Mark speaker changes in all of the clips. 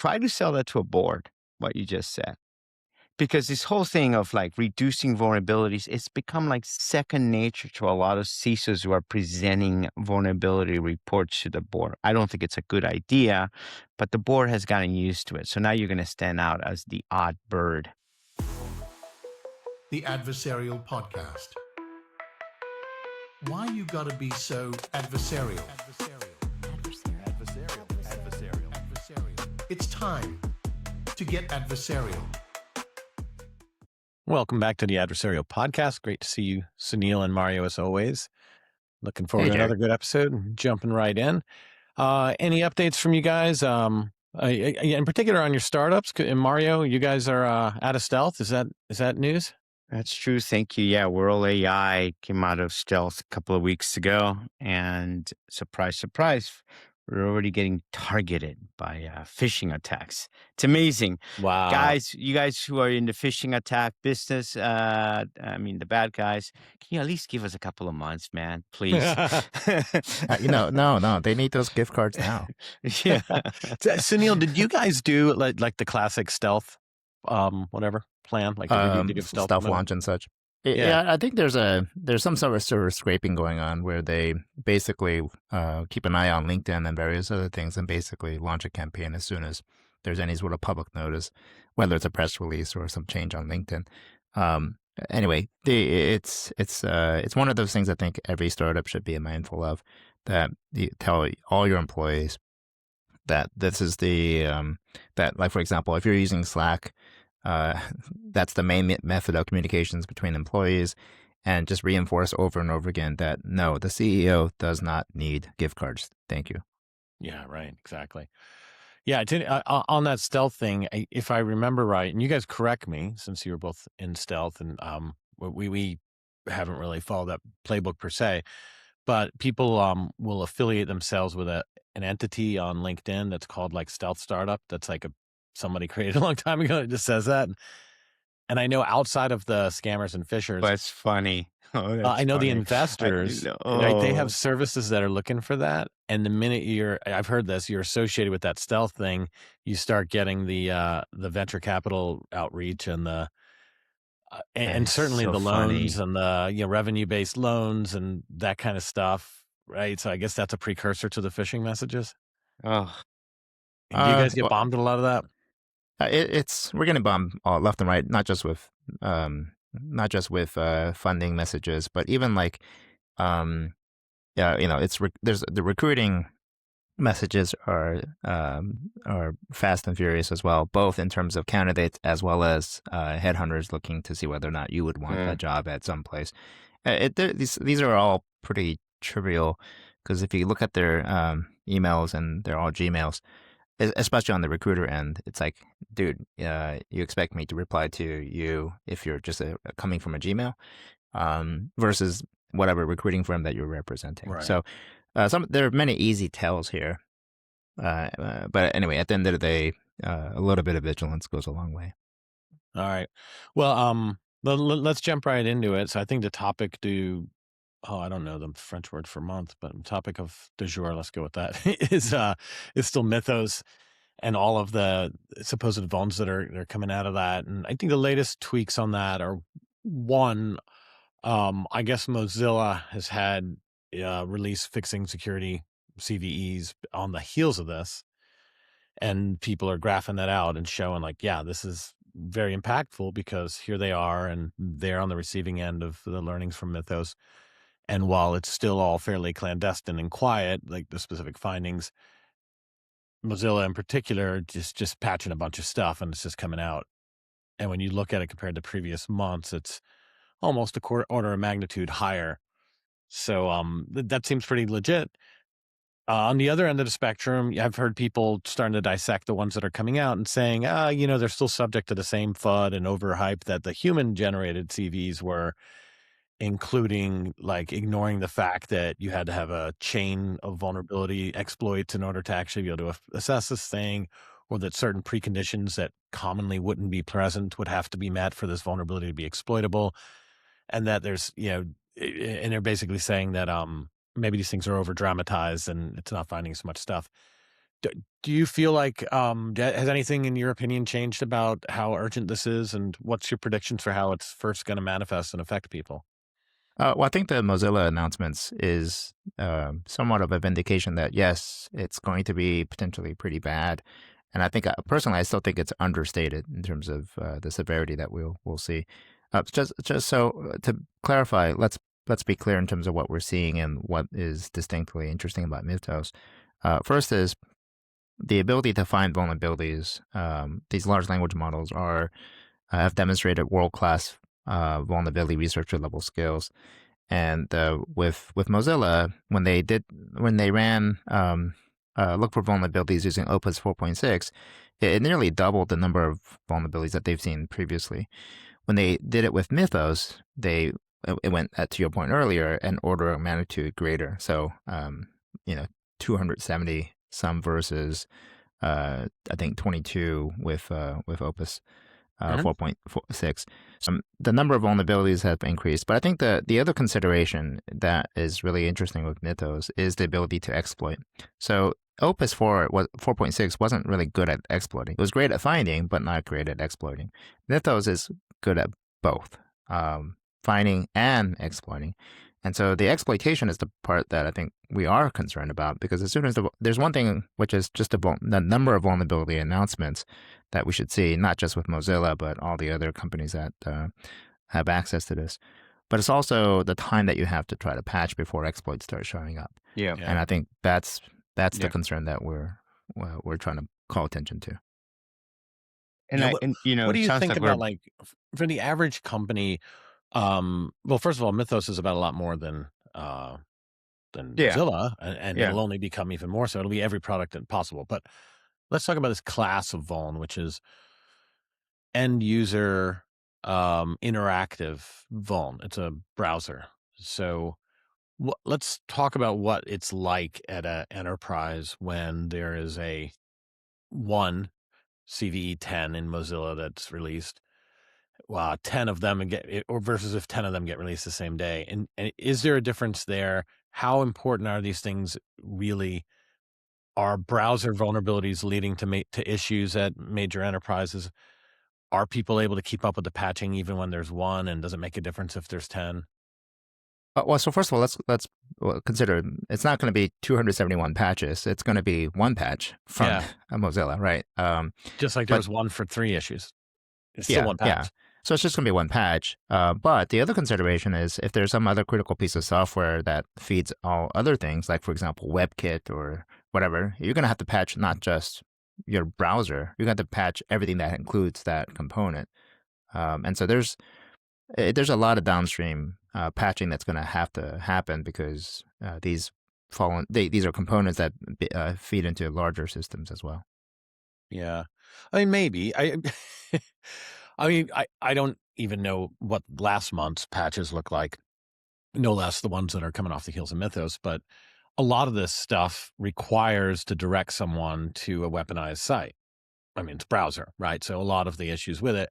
Speaker 1: try to sell that to a board, what you just said. Because this whole thing of like reducing vulnerabilities, it's become like second nature to a lot of CISOs who are presenting vulnerability reports to the board. I don't think it's a good idea, but the board has gotten used to it. So now you're going to stand out as the odd bird.
Speaker 2: The Adversarial Podcast. Why you gotta be so adversarial? It's time to get adversarial.
Speaker 3: Welcome back to the Adversarial Podcast. Great to see you, Sunil and Mario, as always. Looking forward to another good episode. Jumping right in. Any updates from you guys? In particular on your startups, and Mario, you guys are out of stealth. Is that news?
Speaker 1: That's true. Thank you. Yeah, Whirl AI came out of stealth a couple of weeks ago, and surprise, surprise, we're already getting targeted by phishing attacks. It's amazing.
Speaker 3: Wow.
Speaker 1: Guys, you guys who are in the phishing attack business, the bad guys, can you at least give us a couple of months, man? Please.
Speaker 4: No, they need those gift cards now.
Speaker 1: Yeah.
Speaker 3: Sunil, did you guys do like the classic stealth, whatever plan, like to give stealth
Speaker 4: launch and such?
Speaker 3: Yeah,
Speaker 4: I think there's some sort of server scraping going on where they basically keep an eye on LinkedIn and various other things and basically launch a campaign as soon as there's any sort of public notice, whether it's a press release or some change on LinkedIn. Anyway, it's one of those things I think every startup should be mindful of, that you tell all your employees that this is that, like, for example, if you're using Slack, that's the main method of communications between employees, and just reinforce over and over again that no, the CEO does not need gift cards. Thank you.
Speaker 3: Yeah, right. Exactly. Yeah. On that stealth thing, if I remember right, and you guys correct me since you were both in stealth, and we haven't really followed that playbook per se, but people will affiliate themselves with an entity on LinkedIn that's called like Stealth Startup. That's like somebody created a long time ago. It just says that. And I know outside of the scammers and phishers,
Speaker 1: That's funny.
Speaker 3: I know the investors, right? They have services that are looking for that. And the minute I've heard this, you're associated with that stealth thing, you start getting the venture capital outreach and and certainly
Speaker 1: so
Speaker 3: the loans
Speaker 1: funny.
Speaker 3: and the revenue-based loans and that kind of stuff, right? So I guess that's a precursor to the phishing messages.
Speaker 1: Oh,
Speaker 3: Do you guys get bombed with a lot of that?
Speaker 4: We're getting bombed left and right, not just with funding messages, but even like there's the recruiting messages are fast and furious as well, both in terms of candidates as well as headhunters looking to see whether or not you would want that job at some place. These are all pretty trivial, because if you look at their emails, and they're all Gmails, especially on the recruiter end, it's like, dude, you expect me to reply to you if you're just coming from a Gmail, versus whatever recruiting firm that you're representing.
Speaker 3: Right.
Speaker 4: So there are many easy tells here. But anyway, at the end of the day, a little bit of vigilance goes a long way.
Speaker 3: All right. Well, let's jump right into it. So I think the topic I don't know the French word for month, but the topic of du jour, let's go with that, is still Mythos and all of the supposed vulns that are coming out of that. And I think the latest tweaks on that are, one, I guess Mozilla has had release fixing security CVEs on the heels of this, and people are graphing that out and showing like, yeah, this is very impactful because here they are and they're on the receiving end of the learnings from Mythos. And while it's still all fairly clandestine and quiet, like the specific findings, Mozilla in particular just patching a bunch of stuff, and it's just coming out. And when you look at it compared to previous months, it's almost a order of magnitude higher. So that seems pretty legit. On the other end of the spectrum, I've heard people starting to dissect the ones that are coming out and saying, they're still subject to the same FUD and overhype that the human-generated CVs were, including like ignoring the fact that you had to have a chain of vulnerability exploits in order to actually be able to assess this thing, or that certain preconditions that commonly wouldn't be present would have to be met for this vulnerability to be exploitable. And that there's, and they're basically saying that maybe these things are over dramatized and it's not finding so much stuff. Do you feel like has anything in your opinion changed about how urgent this is, and what's your predictions for how it's first going to manifest and affect people?
Speaker 4: Well, I think the Mozilla announcements is somewhat of a vindication that yes, it's going to be potentially pretty bad, and I think personally, I still think it's understated in terms of the severity that we'll see. Just so to clarify, let's be clear in terms of what we're seeing and what is distinctly interesting about Mythos. First is the ability to find vulnerabilities. These large language models have demonstrated world-class vulnerability researcher level skills. And with Mozilla, when they ran look for vulnerabilities using Opus 4.6, it nearly doubled the number of vulnerabilities that they've seen previously. When they did it with Mythos, it went to your point earlier, an order of magnitude greater. So 270 some versus I think 22 with Opus 4.6. So the number of vulnerabilities have increased, but I think the other consideration that is really interesting with Mythos is the ability to exploit. So Opus 4.6 wasn't really good at exploiting. It was great at finding, but not great at exploiting. Mythos is good at both, finding and exploiting. And so the exploitation is the part that I think we are concerned about, because as soon as there's one thing, which is just the number of vulnerability announcements that we should see, not just with Mozilla, but all the other companies that have access to this. But it's also the time that you have to try to patch before exploits start showing up.
Speaker 1: Yeah.
Speaker 4: And I think that's
Speaker 1: Yeah.
Speaker 4: the concern that we're trying to call attention to.
Speaker 1: And
Speaker 3: Yeah,
Speaker 1: I, and you know,
Speaker 3: what do
Speaker 1: it
Speaker 3: you
Speaker 1: sounds
Speaker 3: think
Speaker 1: like
Speaker 3: about,
Speaker 1: we're
Speaker 3: like, for the average company? Well, first of all, Mythos is about a lot more than
Speaker 1: yeah,
Speaker 3: Mozilla, and
Speaker 1: yeah.
Speaker 3: it'll only become even more so. It'll be every product possible. But let's talk about this class of vuln, which is end user interactive vuln. It's a browser. So let's talk about what it's like at an enterprise when there is a one CVE10 in Mozilla that's released. 10 of them or versus if 10 of them get released the same day. And is there a difference there? How important are these things really? Are browser vulnerabilities leading to issues at major enterprises? Are people able to keep up with the patching even when there's one? And does it make a difference if there's 10?
Speaker 4: Well, so first of all, let's consider it's not going to be 271 patches. It's going to be one patch from Mozilla, right?
Speaker 3: Just like there was one for 3 issues. It's still one patch.
Speaker 4: Yeah. So it's just going to be one patch. But the other consideration is if there's some other critical piece of software that feeds all other things, like, for example, WebKit or whatever, you're going to have to patch not just your browser. You're going to have to patch everything that includes that component. And so there's a lot of downstream patching that's going to have to happen because these are components that feed into larger systems as well.
Speaker 3: Yeah. I mean, maybe. I mean, I don't even know what last month's patches look like, no less the ones that are coming off the heels of Mythos, but a lot of this stuff requires to direct someone to a weaponized site. I mean, it's browser, right? So a lot of the issues with it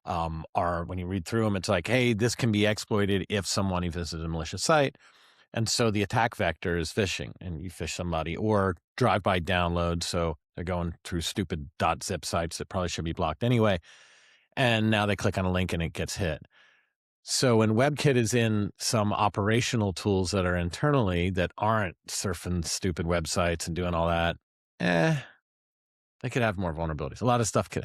Speaker 3: are, when you read through them, it's like, hey, this can be exploited if someone visits a malicious site. And so the attack vector is phishing, and you phish somebody, or drive-by download. So they're going through stupid .zip sites that probably should be blocked anyway. And now they click on a link and it gets hit. So when WebKit is in some operational tools that are internally that aren't surfing stupid websites and doing all that, they could have more vulnerabilities. A lot of stuff can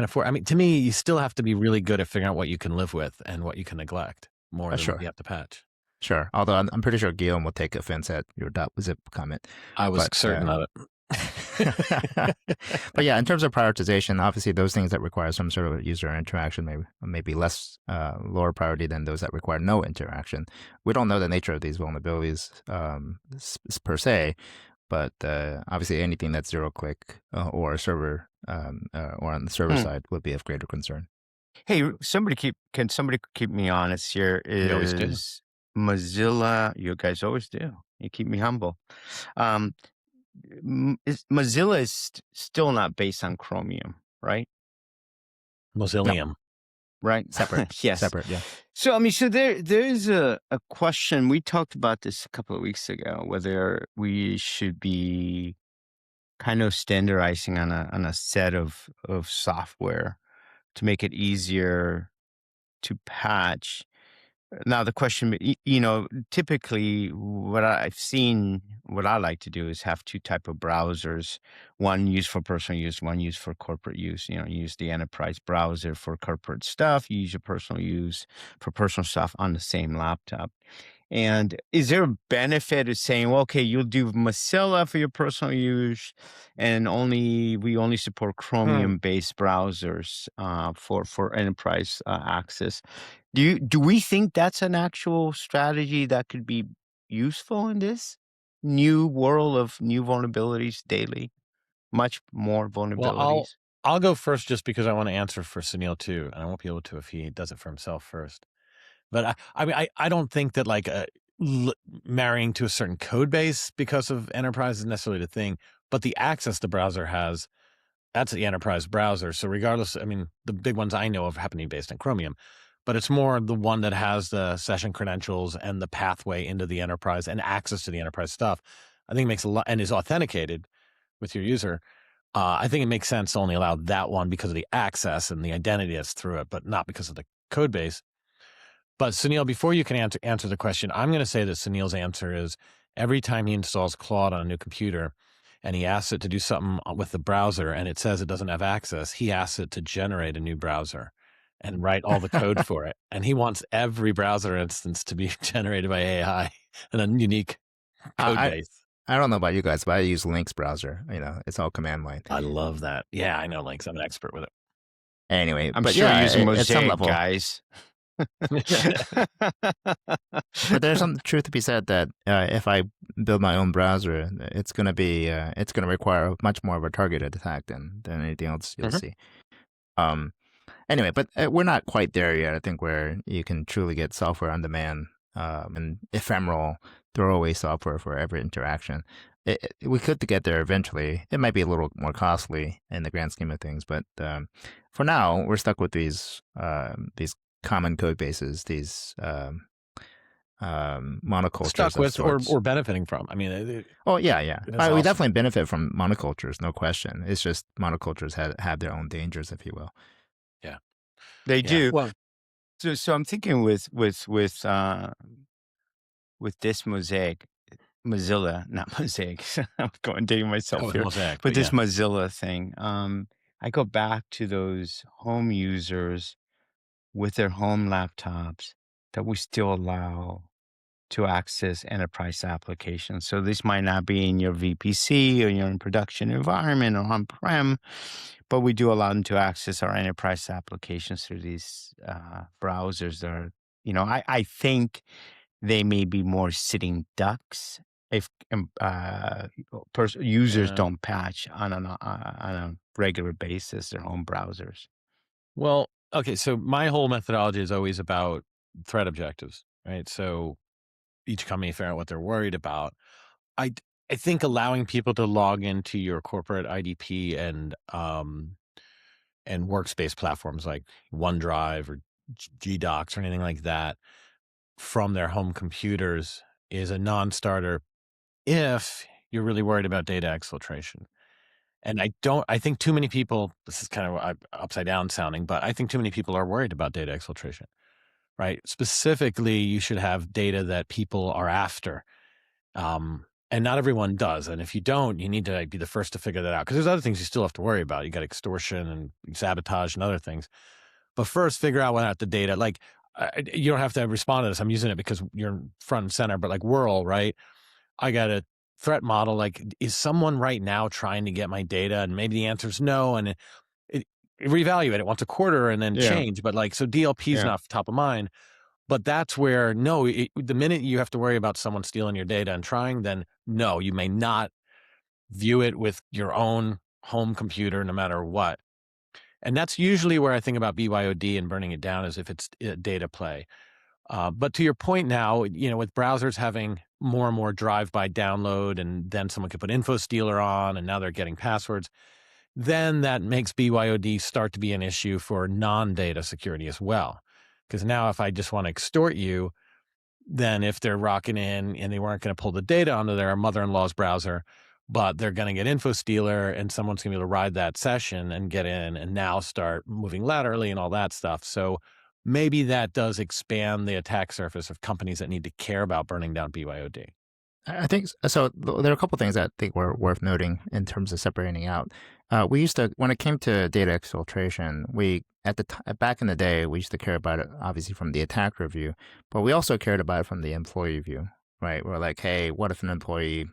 Speaker 3: afford. I mean, to me, you still have to be really good at figuring out what you can live with and what you can neglect more than what you have to patch.
Speaker 4: Sure. Although I'm pretty sure Guillaume will take offense at your .zip comment.
Speaker 3: I was certain of it.
Speaker 4: But yeah, in terms of prioritization, obviously those things that require some sort of user interaction may be less lower priority than those that require no interaction. We don't know the nature of these vulnerabilities per se, but obviously anything that's zero click or server or on the server side would be of greater concern.
Speaker 1: Hey, can somebody keep me honest here? Is Mozilla? You guys always do. You keep me humble. Mozilla is still not based on Chromium, right?
Speaker 3: Mozillium.
Speaker 4: No.
Speaker 1: Right?
Speaker 4: Separate.
Speaker 1: Yes.
Speaker 4: Separate, yeah.
Speaker 1: So, I mean, so there's a question. We talked about this a couple of weeks ago, whether we should be kind of standardizing on a set of software to make it easier to patch. Now the question, typically what I've seen, what I like to do is have two type of browsers, one used for personal use, one used for corporate use. You use the enterprise browser for corporate stuff, you use your personal use for personal stuff on the same laptop. And is there a benefit of saying, well, okay, you'll do Mozilla for your personal use, and we only support Chromium-based browsers for enterprise access? Do we think that's an actual strategy that could be useful in this new world of new vulnerabilities daily? Much more
Speaker 3: Well,
Speaker 1: vulnerabilities.
Speaker 3: I'll go first just because I want to answer for Sunil too, and I won't be able to if he does it for himself first. But I mean, I don't think that like marrying to a certain code base because of enterprise is necessarily the thing, but the access the browser has, that's the enterprise browser. So regardless, I mean, the big ones I know of happen to be based on Chromium, but it's more the one that has the session credentials and the pathway into the enterprise and access to the enterprise stuff. I think it makes a lot and is authenticated with your user. I think it makes sense to only allow that one because of the access and the identity that's through it, but not because of the code base. But Sunil, before you can answer the question, I'm going to say that Sunil's answer is every time he installs Claude on a new computer and he asks it to do something with the browser and it says it doesn't have access, he asks it to generate a new browser and write all the code for it. And he wants every browser instance to be generated by AI and a unique code base.
Speaker 4: I don't know about you guys, but I use Lynx browser. It's all command line.
Speaker 3: I love that. Yeah, I know Lynx. I'm an expert with it.
Speaker 4: Anyway,
Speaker 1: I'm
Speaker 4: but
Speaker 1: sure
Speaker 4: yeah,
Speaker 1: using
Speaker 4: at some
Speaker 1: Mosaic,
Speaker 4: level,
Speaker 1: guys.
Speaker 4: but there's some truth to be said that if I build my own browser, it's going to require much more of a targeted attack than anything else you'll see. Anyway, but we're not quite there yet. I think where you can truly get software on demand and ephemeral throwaway software for every interaction. We could get there eventually. It might be a little more costly in the grand scheme of things, but for now, we're stuck with these common code bases, these monocultures
Speaker 3: stuck with
Speaker 4: of sorts.
Speaker 3: or benefiting from. I mean,
Speaker 4: yeah. We
Speaker 3: awesome.
Speaker 4: definitely benefit from monocultures, no question. It's just monocultures have their own dangers, if you will.
Speaker 3: Yeah,
Speaker 1: they do.
Speaker 3: Well,
Speaker 1: so I'm thinking with this Mozilla, not Mosaic. I'm going dating myself here.
Speaker 3: Mosaic,
Speaker 1: But this Mozilla thing, I go back to those home users with their home laptops that we still allow to access enterprise applications. So this might not be in your VPC or your in production environment or on-prem, but we do allow them to access our enterprise applications through these browsers that are, I think they may be more sitting ducks if users don't patch on a regular basis their home browsers.
Speaker 3: Well, okay, so my whole methodology is always about threat objectives, right? So each company figure out what they're worried about. I think allowing people to log into your corporate IDP and workspace platforms like OneDrive or GDocs or anything like that from their home computers is a non-starter if you're really worried about data exfiltration. And I think too many people, this is kind of upside down sounding, but I think too many people are worried about data exfiltration, right? Specifically, you should have data that people are after. And not everyone does. And if you don't, you need to be the first to figure that out. Because there's other things you still have to worry about. You got extortion and sabotage and other things. But first, figure out what the data, like, you don't have to respond to this. I'm using it because you're front and center, but like Whirl, right? I got a threat model. Like, is someone right now trying to get my data? And maybe the answer is no. And it reevaluate it once a quarter and then change. But like, so DLP is not top of mind. But that's where, the minute you have to worry about someone stealing your data and trying, then no, you may not view it with your own home computer no matter what. And that's usually where I think about BYOD and burning it down, as if it's a data play. But to your point now, with browsers having more and more drive-by download, and then someone could put info stealer on, and now they're getting passwords, then that makes BYOD start to be an issue for non-data security as well. Because now if I just want to extort you, then if they're rocking in and they weren't going to pull the data onto their mother-in-law's browser, but they're going to get info stealer, and someone's going to be able to ride that session and get in and now start moving laterally and all that stuff. So maybe that does expand the attack surface of companies that need to care about burning down BYOD.
Speaker 4: I think so. There are a couple things that I think were worth noting in terms of separating out. We used to, when it came to data exfiltration, back in the day, we used to care about it obviously from the attacker view, but we also cared about it from the employee view, right? We're like, hey, what if an employee,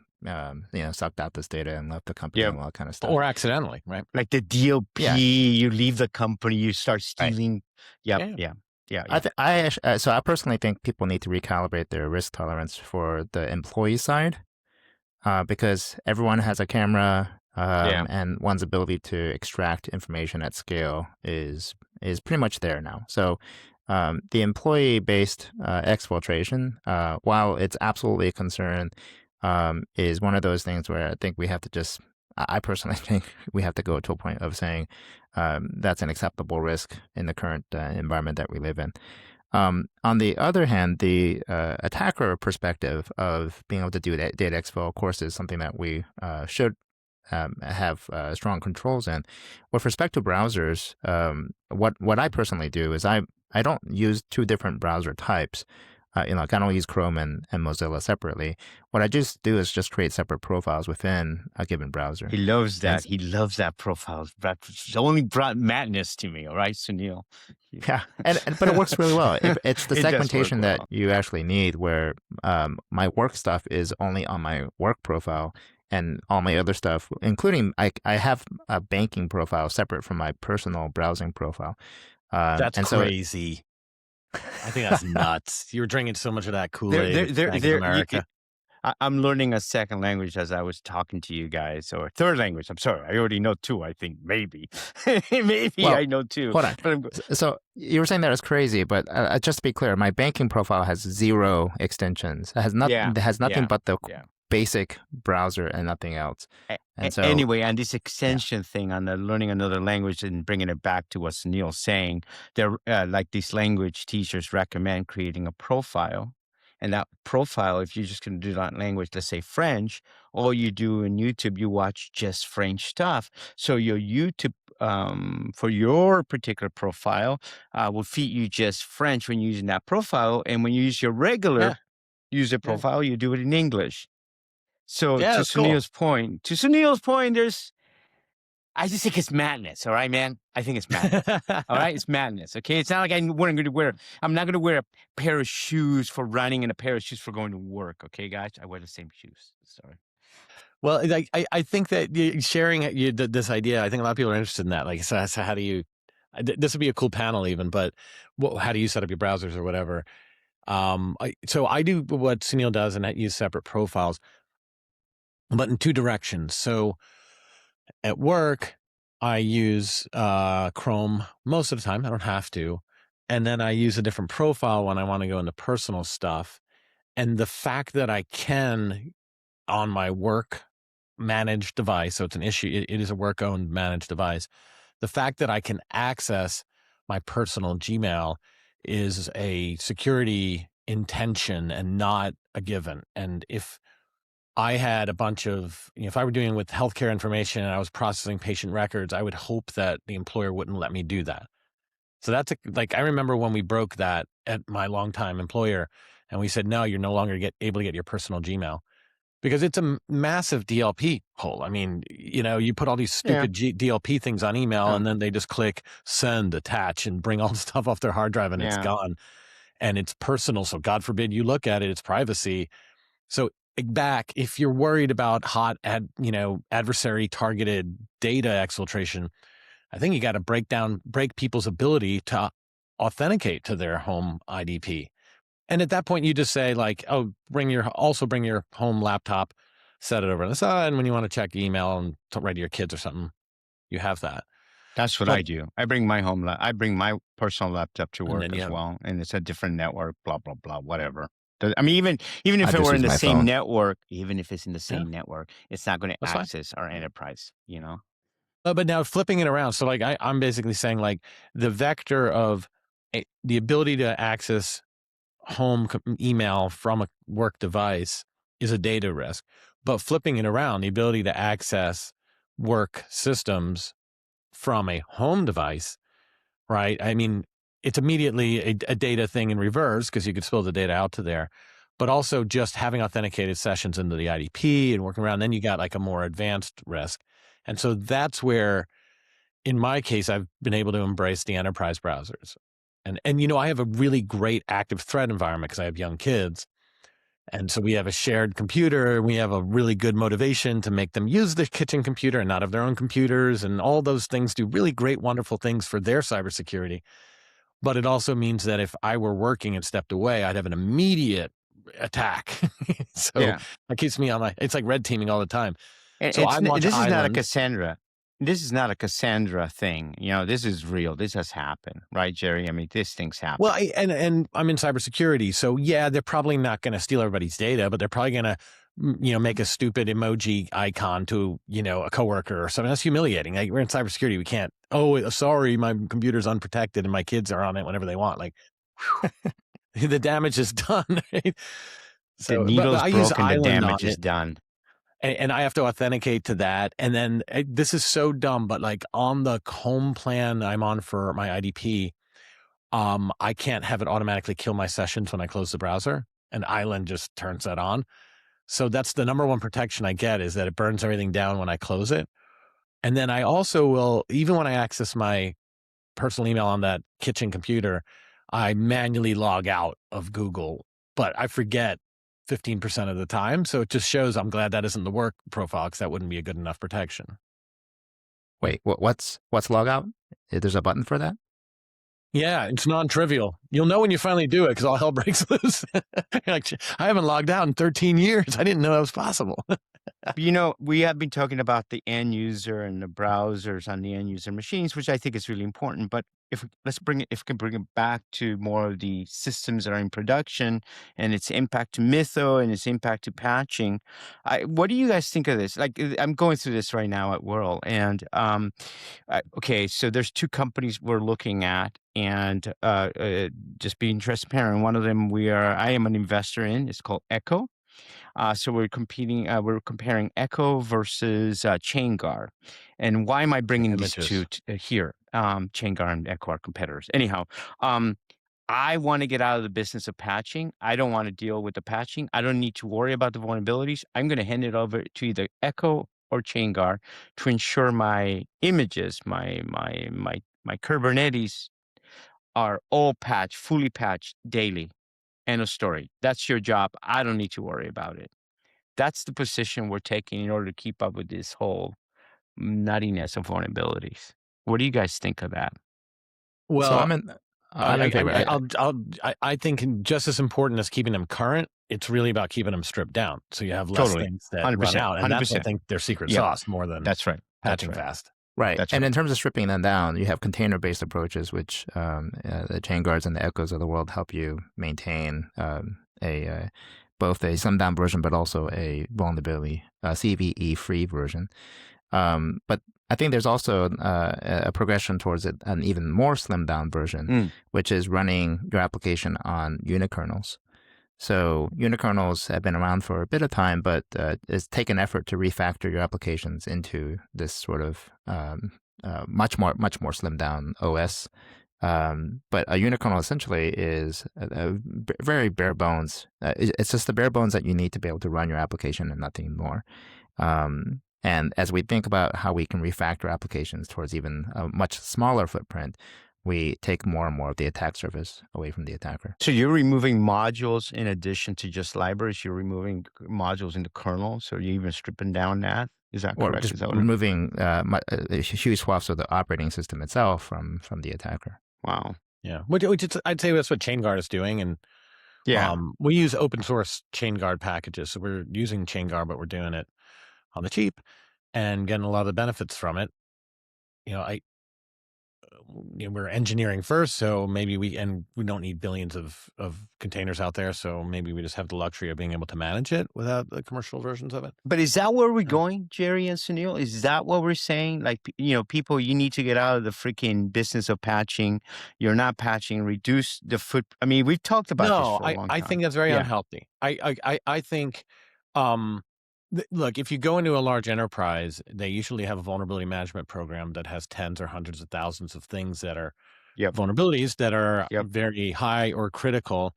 Speaker 4: sucked out this data and left the company and all that kind of stuff,
Speaker 3: or accidentally, right?
Speaker 1: Like the DLP, you leave the company, you start stealing.
Speaker 3: Yeah.
Speaker 4: So I personally think people need to recalibrate their risk tolerance for the employee side, because everyone has a camera, and one's ability to extract information at scale is pretty much there now. So the employee-based exfiltration, while it's absolutely a concern, is one of those things where I think we have to I personally think we have to go to a point of saying that's an acceptable risk in the current environment that we live in. On the other hand, the attacker perspective of being able to do data exfil, of course, is something that we should have strong controls in. With respect to browsers, what I personally do is I don't use two different browser types. I don't use Chrome and Mozilla separately. What I just do is just create separate profiles within a given browser.
Speaker 1: He loves that. He loves that profile. It's only brought madness to me. All right, Sunil.
Speaker 4: Yeah, but it works really well. It's the segmentation that you actually need, where my work stuff is only on my work profile, and all my other stuff, including I have a banking profile separate from my personal browsing profile.
Speaker 3: That's crazy. I think that's nuts. You were drinking so much of that Kool-Aid. America.
Speaker 1: I'm learning a second language as I was talking to you guys, or third language. I'm sorry. I already know two, I think. Maybe. I know two.
Speaker 4: Hold on. So you were saying that is crazy, but just to be clear, my banking profile has 0 extensions. It has nothing but the basic browser and nothing else. And so
Speaker 1: anyway, and this extension thing on the learning another language and bringing it back to what Sunil's saying, they're like these language teachers recommend creating a profile. And that profile, if you're just going to do that language, let's say French, all you do in YouTube, you watch just French stuff. So your YouTube, for your particular profile, will feed you just French when you're using that profile. And when you use your regular user profile, you do it in English. So to Sunil's point, I just think it's madness. All right, man. I think it's madness. All right, it's madness. Okay, it's not like I'm not going to wear a pair of shoes for running and a pair of shoes for going to work. Okay, guys, I wear the same shoes. Sorry.
Speaker 3: Well, I think that sharing this idea, I think a lot of people are interested in that. Like, so how do you? This would be a cool panel, even. But how do you set up your browsers or whatever? So I do what Sunil does, and I use separate profiles, but in two directions. So at work, I use Chrome most of the time. I don't have to. And then I use a different profile when I want to go into personal stuff. And the fact that I can, on my work managed device, so it's an issue, it is a work-owned managed device, the fact that I can access my personal Gmail is a security intention and not a given. And if I had a bunch of, if I were doing with healthcare information and I was processing patient records, I would hope that the employer wouldn't let me do that. So that's I remember when we broke that at my longtime employer, and we said, no, you're no longer able to get your personal Gmail, because it's a massive DLP hole. I mean, you put all these stupid DLP things on email, and then they just click send, attach, and bring all the stuff off their hard drive, and it's gone. And it's personal. So God forbid you look at it, it's privacy. So back, if you're worried about adversary targeted data exfiltration, I think you got to break people's ability to authenticate to their home IDP. And at that point, you just say bring your home laptop, set it over on the side, and when you want to check email and write to your kids or something, you have that.
Speaker 1: That's what I do. I bring my personal laptop to work as well, and it's a different network. Blah blah blah. Whatever. I mean, even if it were in the same network, it's not going to access our enterprise.
Speaker 3: But now flipping it around, so I'm basically saying the vector of the ability to access home email from a work device is a data risk. But flipping it around, the ability to access work systems from a home device, right? I mean, it's immediately a data thing in reverse because you could spill the data out to there, but also just having authenticated sessions into the IDP and working around, then you got like a more advanced risk. And so that's where, in my case, I've been able to embrace the enterprise browsers. And I have a really great active threat environment because I have young kids. And so we have a shared computer. We have a really good motivation to make them use the kitchen computer and not have their own computers. And all those things do really great, wonderful things for their cybersecurity. But it also means that if I were working and stepped away, I'd have an immediate attack. So that keeps me on it's like red teaming all the time.
Speaker 1: And
Speaker 3: So I watch
Speaker 1: this is not a
Speaker 3: Island.
Speaker 1: Cassandra. This is not a Cassandra thing. This is real. This has happened, right, Jerry? I mean, these things happen.
Speaker 3: Well, and I'm in cybersecurity, so yeah, they're probably not going to steal everybody's data, but they're probably going to, make a stupid emoji icon to, a coworker or something. That's humiliating. Like, we're in cybersecurity, we can't. Oh, sorry, my computer's unprotected and my kids are on it whenever they want. Like, the damage is done. Right? So,
Speaker 1: the needle's
Speaker 3: I use
Speaker 1: broken. The
Speaker 3: Island
Speaker 1: damage
Speaker 3: on
Speaker 1: is
Speaker 3: it.
Speaker 1: done.
Speaker 3: And I have to authenticate to that. And then this is so dumb, but like on the home plan I'm on for my IDP, I can't have it automatically kill my sessions when I close the browser, and Island just turns that on. So that's the number one protection I get, is that it burns everything down when I close it. And then I also will, even when I access my personal email on that kitchen computer, I manually log out of Google, but I forget 15% of the time. So it just shows I'm glad that isn't the work profile, because that wouldn't be a good enough protection.
Speaker 4: Wait, what's log out? There's a button for that?
Speaker 3: Yeah, it's non-trivial. You'll know when you finally do it, because all hell breaks loose. You're like, I haven't logged out in 13 years. I didn't know that was possible.
Speaker 1: We have been talking about the end user and the browsers on the end user machines, which I think is really important. But if we can bring it back to more of the systems that are in production and its impact to Mytho and its impact to patching, what do you guys think of this? Like, I'm going through this right now at Whirl, and okay, so there's two companies we're looking at, and just being transparent, one of them I am an investor in. It's called Echo. So we're comparing Echo versus ChainGuard. And why am I bringing these two here? ChainGuard and Echo are competitors. Anyhow, I want to get out of the business of patching. I don't want to deal with the patching. I don't need to worry about the vulnerabilities. I'm going to hand it over to either Echo or ChainGuard to ensure my images, my Kubernetes are all patched, fully patched daily. End of story. That's your job. I don't need to worry about it. That's the position we're taking in order to keep up with this whole nuttiness of vulnerabilities. What do you guys think of that?
Speaker 3: Well,
Speaker 4: So I'm in favor.
Speaker 3: I think just as important as keeping them current, it's really about keeping them stripped down. So you have less things that
Speaker 1: 100%,
Speaker 3: run out. And that's, I
Speaker 1: 100%.
Speaker 3: think, their secret sauce more than
Speaker 1: That's right.
Speaker 3: patching fast.
Speaker 4: Right.
Speaker 1: That's
Speaker 4: And
Speaker 1: right.
Speaker 4: in terms of stripping them down, you have container-based approaches, which the ChainGuards and the Echoes of the world help you maintain both a slimmed-down version, but also a vulnerability CVE-free version. But I think there's also a progression towards an even more slimmed-down version, which is running your application on unikernels. So unikernels have been around for a bit of time, but it's taken effort to refactor your applications into this sort of much more slimmed down OS. But a unikernel essentially is a very bare bones. It's just the bare bones that you need to be able to run your application and nothing more. And as we think about how we can refactor applications towards even a much smaller footprint, we take more and more of the attack surface away from the attacker.
Speaker 1: So you're removing modules in addition to just libraries. You're removing modules in the kernel. So you're even stripping down that. Is that correct?
Speaker 4: Or just
Speaker 1: Is that
Speaker 4: removing huge swaths of the operating system itself from the attacker.
Speaker 1: Wow.
Speaker 3: Yeah. I'd say that's what ChainGuard is doing. And we use open source ChainGuard packages. So we're using ChainGuard, but we're doing it on the cheap and getting a lot of the benefits from it. We're engineering first, so maybe we don't need billions of containers out there, so maybe we just have the luxury of being able to manage it without the commercial versions of it.
Speaker 1: But is that where we're going, Jerry and Sunil? Is that what we're saying? Like, people, you need to get out of the freaking business of patching. You're not patching, reduce the foot. I mean, we've talked about this for a long time.
Speaker 3: I think that's very unhealthy. I think Look, if you go into a large enterprise, they usually have a vulnerability management program that has tens or hundreds of thousands of things that are
Speaker 1: Yep.
Speaker 3: vulnerabilities that are
Speaker 1: Yep.
Speaker 3: very high or critical.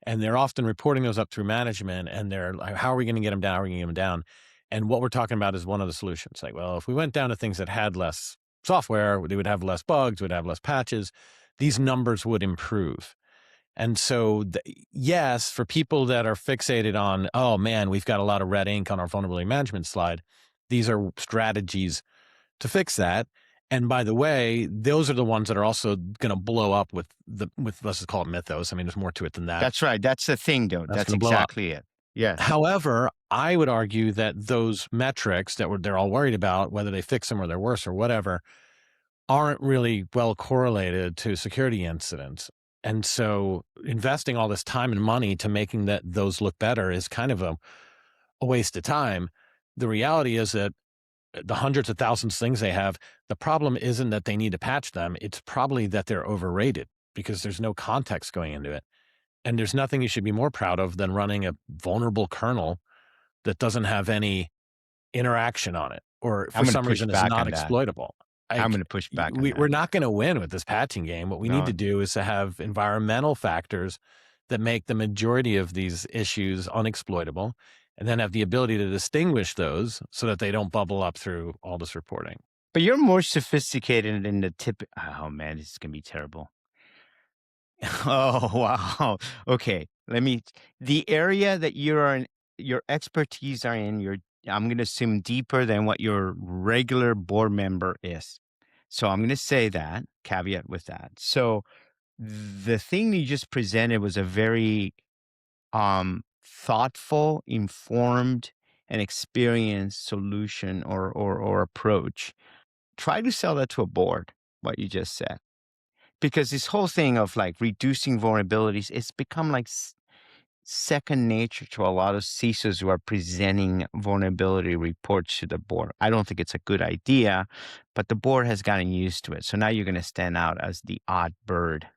Speaker 3: And they're often reporting those up through management. And they're like, how are we going to get them down? How are we going to get them down? And what we're talking about is one of the solutions. Like, well, if we went down to things that had less software, they would have less bugs, would have less patches. These numbers would improve. And so, yes, for people that are fixated on, oh man, we've got a lot of red ink on our vulnerability management slide, these are strategies to fix that. And by the way, those are the ones that are also going to blow up with let's just call it Mythos. I mean, there's more to it than that.
Speaker 1: That's right. That's the thing, though. That's
Speaker 3: gonna blow up.
Speaker 1: exactly it. Yes.
Speaker 3: However, I would argue that those metrics that they're all worried about, whether they fix them or they're worse or whatever, aren't really well correlated to security incidents. And so investing all this time and money to making those look better is kind of a waste of time. The reality is that the hundreds of thousands of things they have, the problem isn't that they need to patch them. It's probably that they're overrated because there's no context going into it. And there's nothing you should be more proud of than running a vulnerable kernel that doesn't have any interaction on it, or for some reason it's not exploitable.
Speaker 1: I'm going to push back on that.
Speaker 3: We're not going to win with this patching game. What we need to do is to have environmental factors that make the majority of these issues unexploitable, and then have the ability to distinguish those so that they don't bubble up through all this reporting.
Speaker 1: But you're more sophisticated in the tip. Oh man, this is going to be terrible. Oh, wow. Okay. The area that your expertise are in, I'm going to assume deeper than what your regular board member is. So I'm going to say that, caveat with that. So the thing you just presented was a very thoughtful, informed, and experienced solution or approach. Try to sell that to a board, what you just said. Because this whole thing of like reducing vulnerabilities, it's become like second nature to a lot of CISOs who are presenting vulnerability reports to the board. I don't think it's a good idea, but the board has gotten used to it. So now you're going to stand out as the odd bird.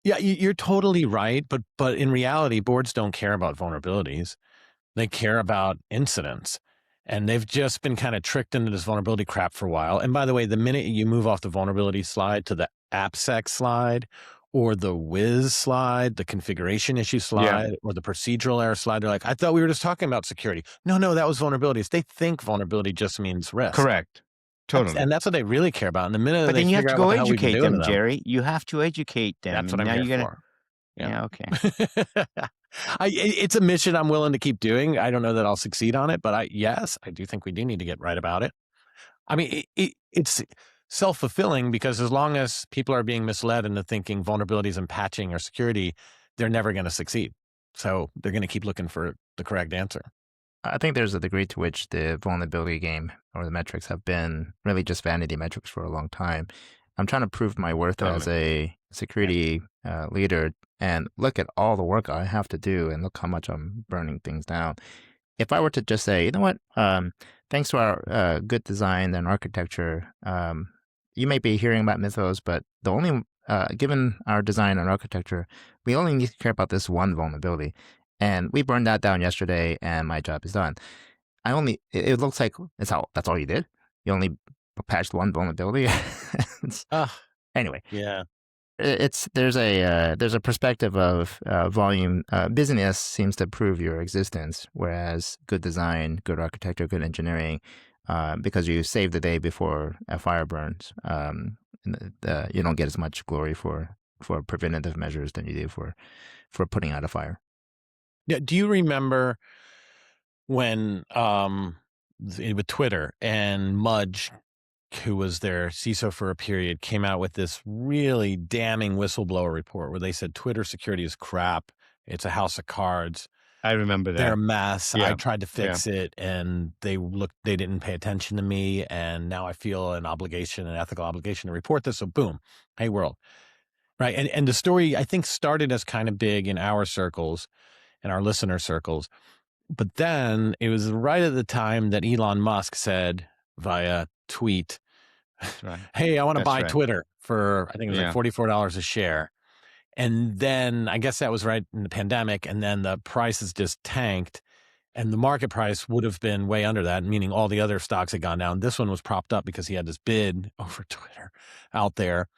Speaker 3: Yeah, you're totally right. But in reality, boards don't care about vulnerabilities. They care about incidents. And they've just been kind of tricked into this vulnerability crap for a while. And by the way, the minute you move off the vulnerability slide to the AppSec slide or the Wiz slide, the configuration issue slide, or the procedural error slide, they're like, I thought we were just talking about security. No, that was vulnerabilities. They think vulnerability just means risk.
Speaker 1: Correct. Totally.
Speaker 3: And that's what they really care about. And the minute
Speaker 1: but then you have to go educate them, Jerry. You have to educate them.
Speaker 3: That's what I'm here for.
Speaker 1: Yeah, okay.
Speaker 3: It's a mission I'm willing to keep doing. I don't know that I'll succeed on it, but yes, I do think we do need to get right about it. I mean, it's self-fulfilling because as long as people are being misled into thinking vulnerabilities and patching or security, they're never going to succeed. So they're going to keep looking for the correct answer.
Speaker 4: I think there's a degree to which the vulnerability game or the metrics have been really just vanity metrics for a long time. I'm trying to prove my worth as a security leader and look at all the work I have to do and look how much I'm burning things down. If I were to just say, you know what, thanks to our good design and architecture, you may be hearing about Mythos, but the only, given our design and architecture, we only need to care about this one vulnerability. And we burned that down yesterday and my job is done. It looks like that's all you did. You only patched one vulnerability. Anyway.
Speaker 3: Yeah.
Speaker 4: There's a perspective of volume. Business seems to prove your existence, whereas good design, good architecture, good engineering, because you save the day before a fire burns, you don't get as much glory for preventative measures than you do for putting out a fire.
Speaker 3: Yeah. Do you remember when with Twitter and Mudge, who was their CISO for a period, came out with this really damning whistleblower report where they said Twitter security is crap. It's a house of cards.
Speaker 1: I remember that.
Speaker 3: They're a mess.
Speaker 1: Yeah.
Speaker 3: I tried to fix it and they didn't pay attention to me. And now I feel an ethical obligation to report this. So boom, hey world. Right. And the story, I think, started as kind of big in our circles and our listener circles. But then it was right at the time that Elon Musk said via tweet,
Speaker 1: right,
Speaker 3: hey, I want to buy
Speaker 1: right.
Speaker 3: Twitter for, I think it was like $44 a share. And then I guess that was right in the pandemic. And then the prices just tanked. And the market price would have been way under that, meaning all the other stocks had gone down. This one was propped up because he had this bid over Twitter out there.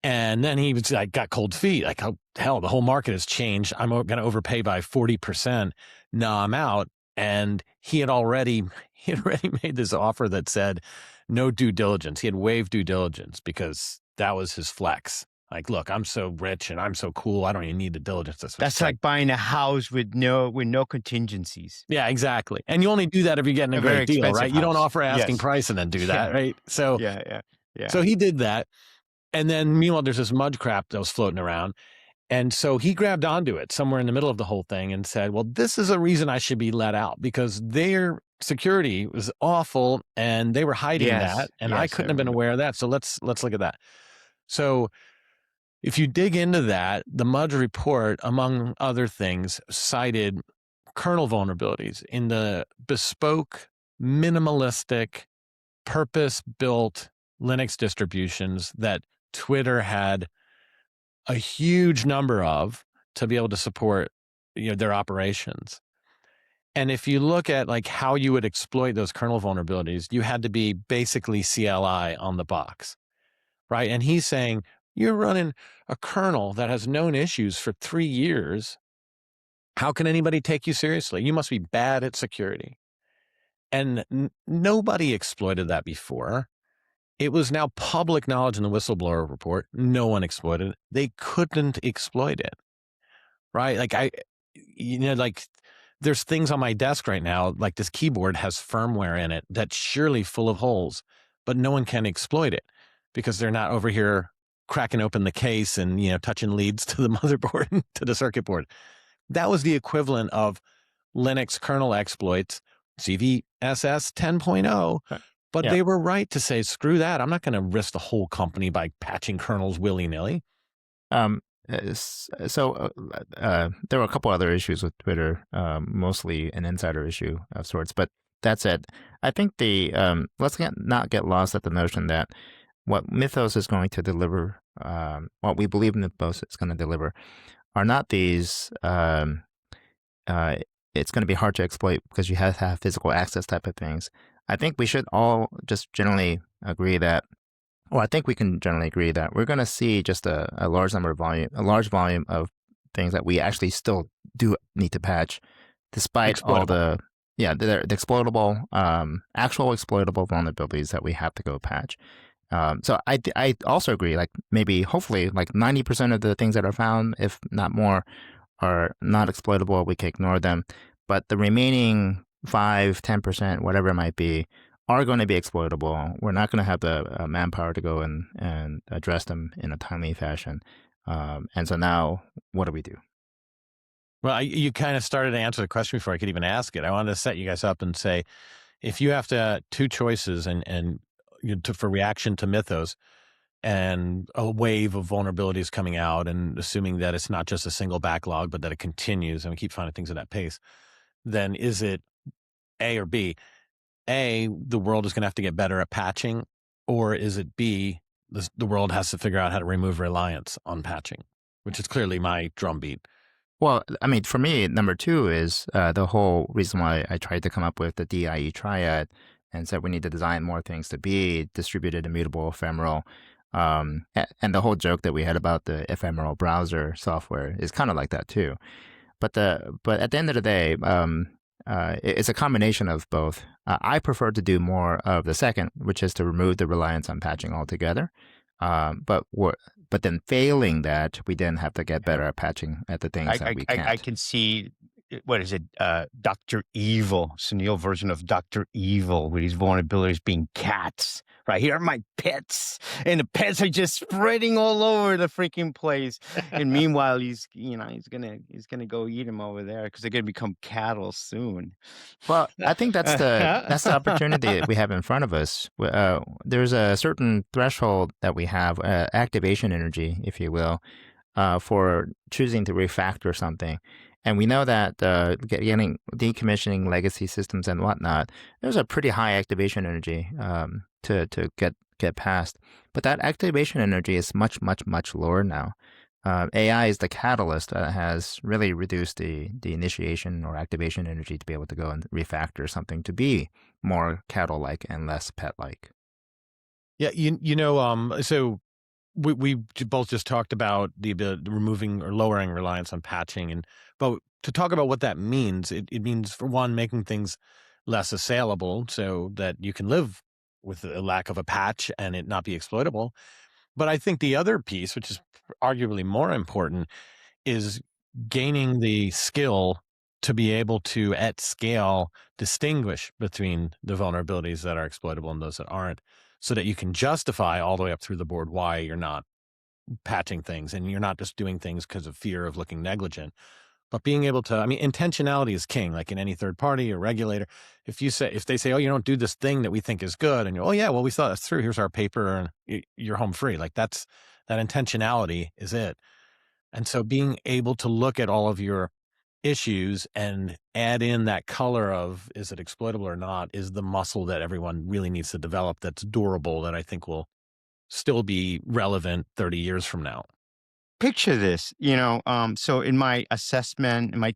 Speaker 3: And then he was like, got cold feet. Like, oh, hell, the whole market has changed. I'm going to overpay by 40%. No, I'm out. And he had already made this offer that said no due diligence. He had waived due diligence because that was his flex. Like, look, I'm so rich and I'm so cool. I don't even need the diligence.
Speaker 1: That's like buying a house with no contingencies.
Speaker 3: Yeah, exactly. And you only do that if you're getting a
Speaker 1: very
Speaker 3: great deal,
Speaker 1: expensive
Speaker 3: right? You don't
Speaker 1: house.
Speaker 3: offer asking
Speaker 1: Yes.
Speaker 3: price and then do that, right? So
Speaker 1: Yeah.
Speaker 3: So he did that. And then meanwhile, there's this mud crap that was floating around. And so he grabbed onto it somewhere in the middle of the whole thing and said, well, this is a reason I should be let out because their security was awful and they were hiding that. And I couldn't have been aware of that. So let's look at that. So if you dig into that, the Mudge report, among other things, cited kernel vulnerabilities in the bespoke, minimalistic, purpose-built Linux distributions that Twitter had a huge number of to be able to support, their operations. And if you look at like how you would exploit those kernel vulnerabilities, you had to be basically CLI on the box, right? And he's saying, you're running a kernel that has known issues for 3 years. How can anybody take you seriously? You must be bad at security. And nobody exploited that before. It was now public knowledge in the whistleblower report. No one exploited it. They couldn't exploit it, right? Like there's things on my desk right now, like this keyboard has firmware in it that's surely full of holes, but no one can exploit it because they're not over here cracking open the case and, touching leads to the motherboard and to the circuit board. That was the equivalent of Linux kernel exploits, CVSS 10.0. But they were right to say, screw that. I'm not going to risk the whole company by patching kernels willy-nilly.
Speaker 4: There were a couple other issues with Twitter, mostly an insider issue of sorts. But that said, I think let's not get lost at the notion that what Mythos is going to deliver, what we believe Mythos is going to deliver, are not these. It's going to be hard to exploit because you have to have physical access type of things. I think we should all just generally agree that, or I think we can generally agree that we're going to see just a large volume of things that we actually still do need to patch, despite all the exploitable, actual exploitable vulnerabilities that we have to go patch. So I also agree, like maybe hopefully like 90% of the things that are found, if not more, are not exploitable. We can ignore them, but the remaining 5-10%, whatever it might be, are going to be exploitable. We're not going to have the manpower to go and address them in a timely fashion. And so now, what do we do?
Speaker 3: Well, you kind of started to answer the question before I could even ask it. I wanted to set you guys up and say, if you have two choices for reaction to Mythos and a wave of vulnerabilities coming out, and assuming that it's not just a single backlog, but that it continues and we keep finding things at that pace, then is it A or B? A, the world is going to have to get better at patching, or is it B, the world has to figure out how to remove reliance on patching, which is clearly my drumbeat.
Speaker 4: Well, I mean, for me, number two is the whole reason why I tried to come up with the DIE triad and said we need to design more things to be distributed, immutable, ephemeral. And the whole joke that we had about the ephemeral browser software is kind of like that too. But at the end of the day, it's a combination of both. I prefer to do more of the second, which is to remove the reliance on patching altogether. But then failing that, we then have to get better at patching at the things that we can't.
Speaker 1: I can see, what is it, Dr. Evil, Sunil version of Dr. Evil, with his vulnerabilities being cats. Right, here are my pets, and the pets are just spreading all over the freaking place. And meanwhile, he's gonna go eat them over there because they're gonna become cattle soon.
Speaker 4: Well, I think that's the opportunity that we have in front of us. There's a certain threshold that we have, activation energy, if you will, for choosing to refactor something. And we know that decommissioning legacy systems and whatnot, there's a pretty high activation energy to get past. But that activation energy is much, much, much lower now. AI is the catalyst that has really reduced the initiation or activation energy to be able to go and refactor something to be more cattle-like and less pet-like.
Speaker 3: Yeah, so we both just talked about the ability removing or lowering reliance on patching, but to talk about what that means, it means, for one, making things less assailable so that you can live with a lack of a patch and it not be exploitable. But I think the other piece, which is arguably more important, is gaining the skill to be able to, at scale, distinguish between the vulnerabilities that are exploitable and those that aren't, so that you can justify all the way up through the board why you're not patching things and you're not just doing things because of fear of looking negligent. But being able to, intentionality is king, like in any third party or regulator. If they say, oh, you don't do this thing that we think is good, and you're, oh yeah, well, we thought that's through. Here's our paper, and you're home free. Like that intentionality is it. And so being able to look at all of your issues and add in that color of, is it exploitable or not, is the muscle that everyone really needs to develop, that's durable, that I think will still be relevant 30 years from now.
Speaker 1: Picture this, so in my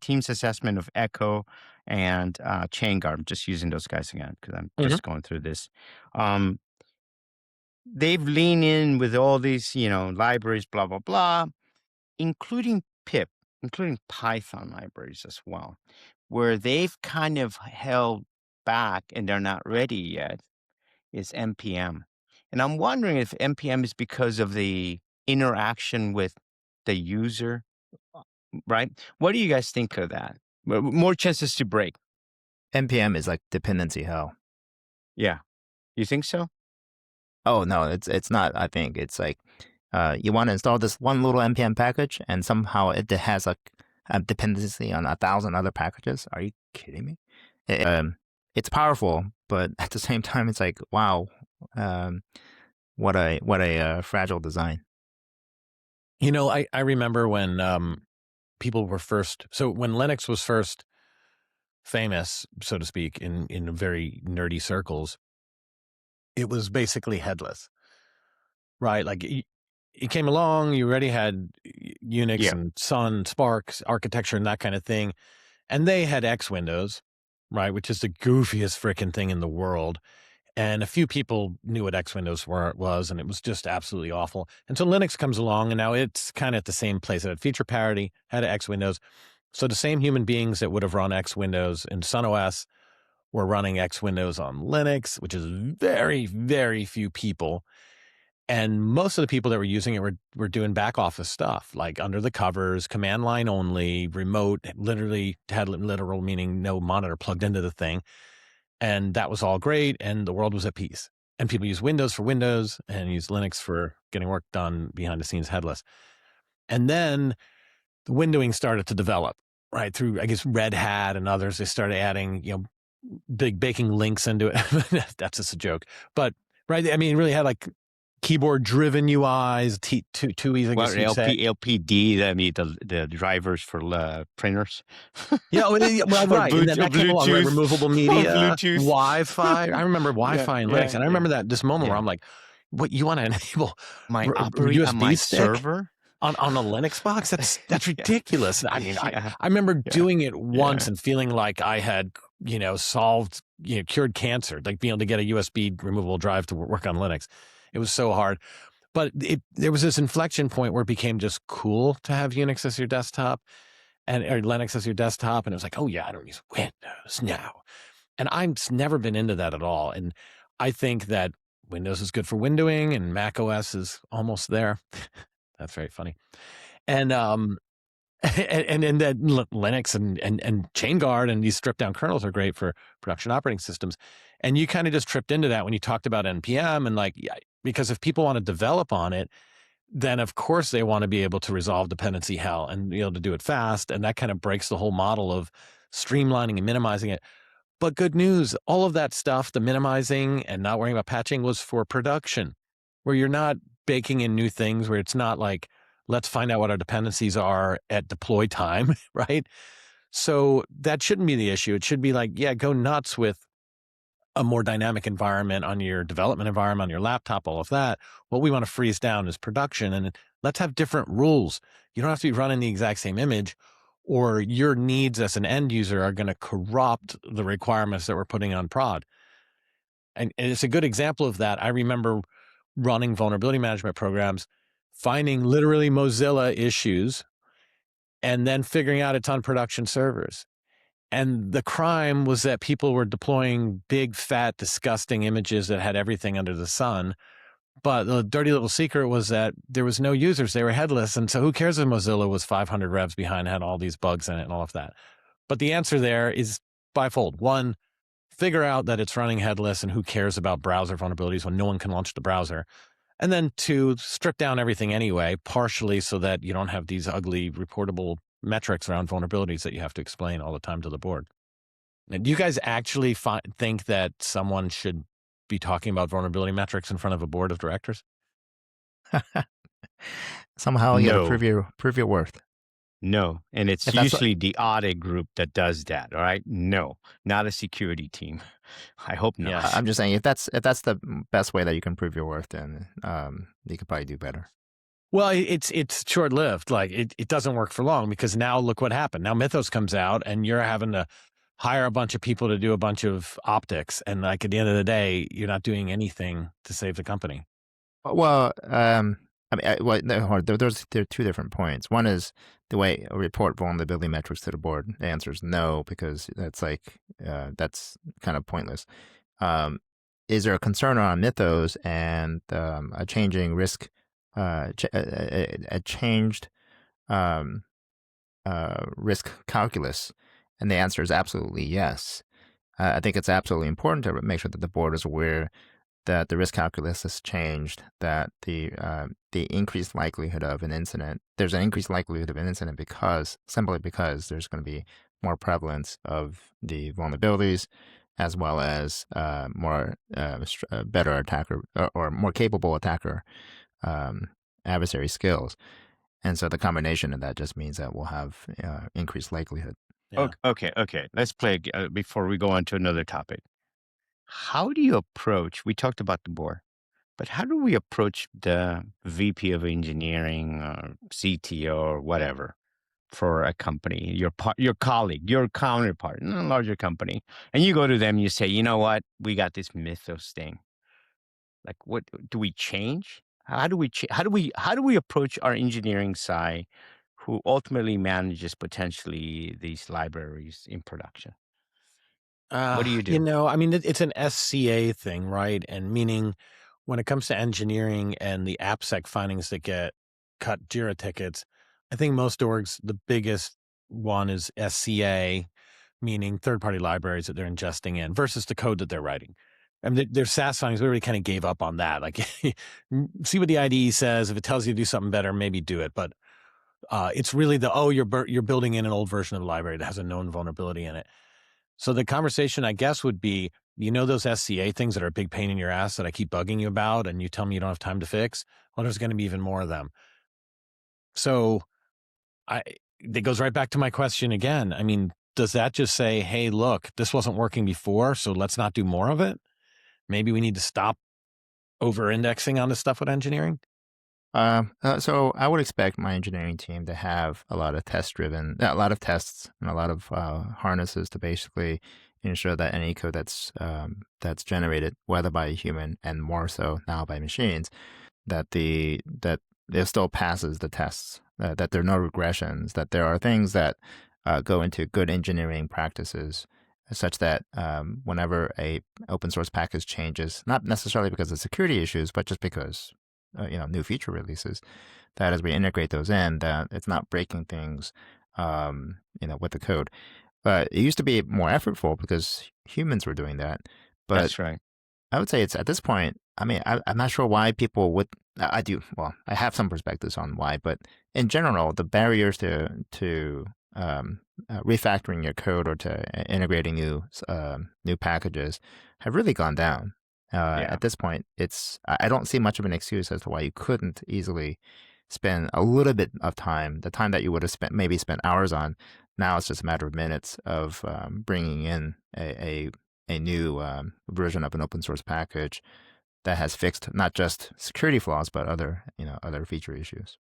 Speaker 1: team's assessment of Echo and ChainGuard, I'm just using those guys again because I'm just going through this. They've leaned in with all these, libraries, blah, blah, blah, including pip, including Python libraries as well, where they've kind of held back and they're not ready yet is NPM. And I'm wondering if NPM is because of the interaction with the user, right? What do you guys think of that? More chances to break.
Speaker 4: NPM is like dependency hell.
Speaker 1: Yeah. You think so?
Speaker 4: Oh, no, it's not. I think it's like you want to install this one little NPM package and somehow it has a dependency on 1,000 other packages. Are you kidding me? It's powerful, but at the same time, it's like, wow, what a fragile design.
Speaker 3: I remember when people were when Linux was first famous, so to speak, in very nerdy circles, it was basically headless, right? Like it came along, you already had Unix and Sun, Spark architecture and that kind of thing. And they had X Windows, right? Which is the goofiest freaking thing in the world. And a few people knew what X Windows was, and it was just absolutely awful. And so Linux comes along, and now it's kind of at the same place. It had feature parity, had X Windows. So the same human beings that would have run X Windows in Sun OS were running X Windows on Linux, which is very, very few people. And most of the people that were using it were doing back office stuff, like under the covers, command line only, remote, literally had literal meaning no monitor plugged into the thing. And that was all great, and the world was at peace. And people use Windows for Windows and use Linux for getting work done behind the scenes headless. And then the windowing started to develop, right? Through, I guess, Red Hat and others. They started adding, big baking links into it. That's just a joke. But, right, it really had like keyboard-driven UIs, TUIs, I guess you'd say.
Speaker 1: LPD, the drivers for printers.
Speaker 3: Yeah, well, right. And then that came along, right? Removable media,
Speaker 1: Bluetooth.
Speaker 3: Wi-Fi. I remember Wi-Fi and Linux, and I remember that this moment where I'm like, "What, you want to enable
Speaker 1: my USB
Speaker 3: stick
Speaker 1: server
Speaker 3: on a Linux box? That's ridiculous." I remember doing it once and feeling like I had solved cured cancer, like being able to get a USB removable drive to work on Linux. It was so hard. But there was this inflection point where it became just cool to have Unix as your desktop or Linux as your desktop. And it was like, oh yeah, I don't use Windows now. And I've never been into that at all. And I think that Windows is good for windowing and Mac OS is almost there. That's very funny. And then Linux and ChainGuard and these stripped down kernels are great for production operating systems. And you kind of just tripped into that when you talked about NPM and because if people want to develop on it, then of course they want to be able to resolve dependency hell and be able to do it fast. And that kind of breaks the whole model of streamlining and minimizing it. But good news, all of that stuff, the minimizing and not worrying about patching, was for production, where you're not baking in new things, where it's not like, let's find out what our dependencies are at deploy time, right? So that shouldn't be the issue. It should be like, yeah, go nuts with a more dynamic environment on your development environment, on your laptop, all of that. What we want to freeze down is production, and let's have different rules. You don't have to be running the exact same image, or your needs as an end user are going to corrupt the requirements that we're putting on prod. And it's a good example of that. I remember running vulnerability management programs, finding literally Mozilla issues, and then figuring out it's on production servers. And the crime was that people were deploying big, fat, disgusting images that had everything under the sun. But the dirty little secret was that there was no users. They were headless. And so who cares if Mozilla was 500 revs behind, had all these bugs in it and all of that? But the answer there is bifold. One, figure out that it's running headless and who cares about browser vulnerabilities when no one can launch the browser. And then two, strip down everything anyway, partially so that you don't have these ugly reportable metrics around vulnerabilities that you have to explain all the time to the board. And do you guys actually think that someone should be talking about vulnerability metrics in front of a board of directors?
Speaker 4: Somehow you got to
Speaker 1: No.
Speaker 4: prove your worth.
Speaker 1: No. And it's
Speaker 4: If that's
Speaker 1: usually the audit group that does that. All right. No, not a security team. I hope not.
Speaker 3: Yes.
Speaker 4: I'm just saying if that's the best way that you can prove your worth, then you could probably do better.
Speaker 3: Well, it's short-lived. Like it doesn't work for long, because now look what happened. Now Mythos comes out and you're having to hire a bunch of people to do a bunch of optics. And like at the end of the day, you're not doing anything to save the company.
Speaker 4: Well, I mean, there are two different points. One is the way a report vulnerability metrics to the board. The answer is no, because that's that's kind of pointless. Is there a concern around Mythos and a changing risk, a changed risk calculus? And the answer is absolutely yes. I think it's absolutely important to make sure that the board is aware that the risk calculus has changed, that the increased likelihood of an incident, there's an increased likelihood of an incident simply because there's going to be more prevalence of the vulnerabilities, as well as better attacker or more capable attacker adversary skills. And so the combination of that just means that we'll have increased likelihood.
Speaker 3: Yeah.
Speaker 1: Okay. Let's play before we go on to another topic. How do you approach, we talked about the board, but how do we approach the VP of engineering or CTO or whatever for a company, your colleague, your counterpart in a larger company, and you go to them, you say, you know what, we got this Mythos thing. Like, what do we change? How do we approach our engineering side, who ultimately manages potentially these libraries in production? What do you do?
Speaker 3: I mean, it's an SCA thing, right? And meaning when it comes to engineering and the AppSec findings that get cut JIRA tickets, I think most orgs, the biggest one is SCA, meaning third-party libraries that they're ingesting in versus the code that they're writing. I mean, their SaaS findings, we already kind of gave up on that. Like, see what the IDE says. If it tells you to do something better, maybe do it. But it's really you're building in an old version of the library that has a known vulnerability in it. So the conversation, I guess, would be, those SCA things that are a big pain in your ass that I keep bugging you about and you tell me you don't have time to fix? Well, there's going to be even more of them. So it goes right back to my question again. I mean, does that just say, hey, look, this wasn't working before, so let's not do more of it? Maybe we need to stop over-indexing on this stuff with engineering?
Speaker 4: So I would expect my engineering team to have a lot of tests and a lot of harnesses to basically ensure that any code that's generated, whether by a human and more so now by machines, that it still passes the tests, that there are no regressions, that there are things that go into good engineering practices, such that whenever a open source package changes, not necessarily because of security issues, but just because new feature releases, that as we integrate those in, that it's not breaking things, with the code. But it used to be more effortful because humans were doing that. But
Speaker 1: That's right.
Speaker 4: I would say it's at this point, I mean, I'm not sure why people would, I have some perspectives on why, but in general, the barriers to refactoring your code or to integrating new packages have really gone down. At this point, I don't see much of an excuse as to why you couldn't easily spend a little bit of time, the time that you would have spent hours on. Now it's just a matter of minutes of bringing in a new version of an open source package that has fixed not just security flaws, but other feature issues.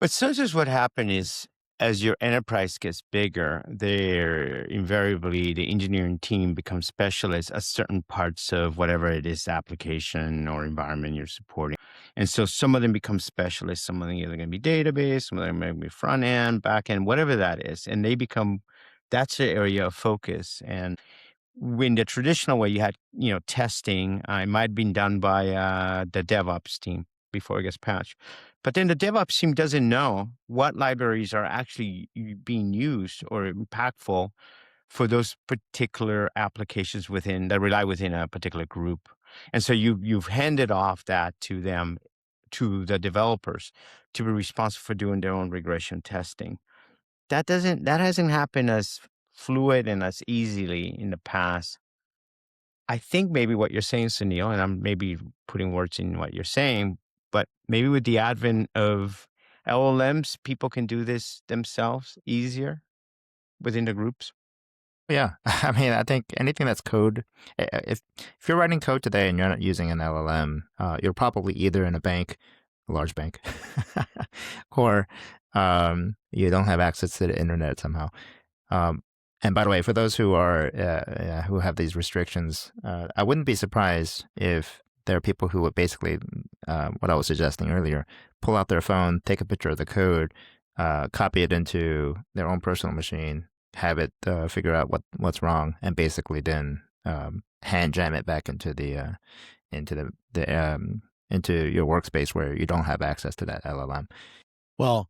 Speaker 1: But sometimes what happens is, as your enterprise gets bigger, they're invariably the engineering team becomes specialists at certain parts of whatever it is, application or environment you're supporting. And so some of them become specialists. Some of them are either going to be database, some of them may be front end, back end, whatever that is. And that's the area of focus. And when the traditional way you had, testing, it might have been done by the DevOps team before it gets patched. But then the DevOps team doesn't know what libraries are actually being used or impactful for those particular applications that rely within a particular group. And so you've handed off that to them, to the developers, to be responsible for doing their own regression testing. That hasn't happened as fluid and as easily in the past. I think maybe what you're saying, Sunil, and I'm maybe putting words in what you're saying, but maybe with the advent of LLMs, people can do this themselves easier within the groups.
Speaker 4: Yeah, I mean, I think anything that's code, if you're writing code today and you're not using an LLM, you're probably either in a large bank, or you don't have access to the internet somehow. And by the way, for those who have these restrictions, I wouldn't be surprised if there are people who would basically, what I was suggesting earlier, pull out their phone, take a picture of the code, copy it into their own personal machine, have it figure out what's wrong, and basically then hand jam it back into your workspace where you don't have access to that LLM.
Speaker 3: Well,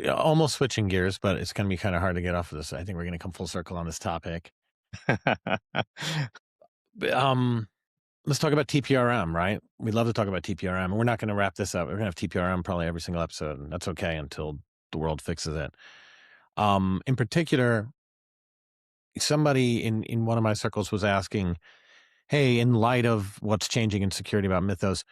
Speaker 3: almost switching gears, but it's going to be kind of hard to get off of this. I think we're going to come full circle on this topic. Let's talk about TPRM, right? We love to talk about TPRM, and we're not going to wrap this up. We're going to have TPRM probably every single episode, and that's okay until the world fixes it. In particular, somebody in one of my circles was asking, hey, in light of what's changing in security about Mythos,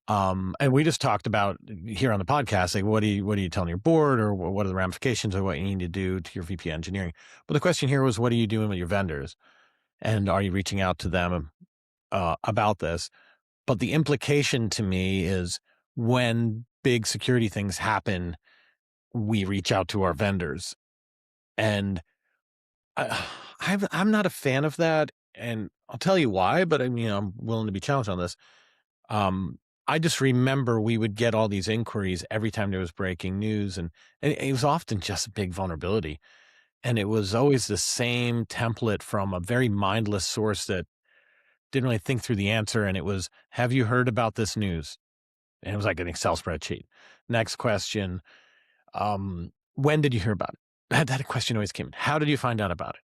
Speaker 3: and we just talked about here on the podcast, like, what are you telling your board, or what are the ramifications of what you need to do to your VP engineering? But the question here was, what are you doing with your vendors? And are you reaching out to them about this? But the implication to me is, when big security things happen, we reach out to our vendors. And I'm not a fan of that. And I'll tell you why, but I'm willing to be challenged on this. I just remember we would get all these inquiries every time there was breaking news, and it was often just a big vulnerability. And it was always the same template from a very mindless source that didn't really think through the answer. And it was, have you heard about this news? And it was like an Excel spreadsheet. Next question, when did you hear about it? That question always came in. How did you find out about it?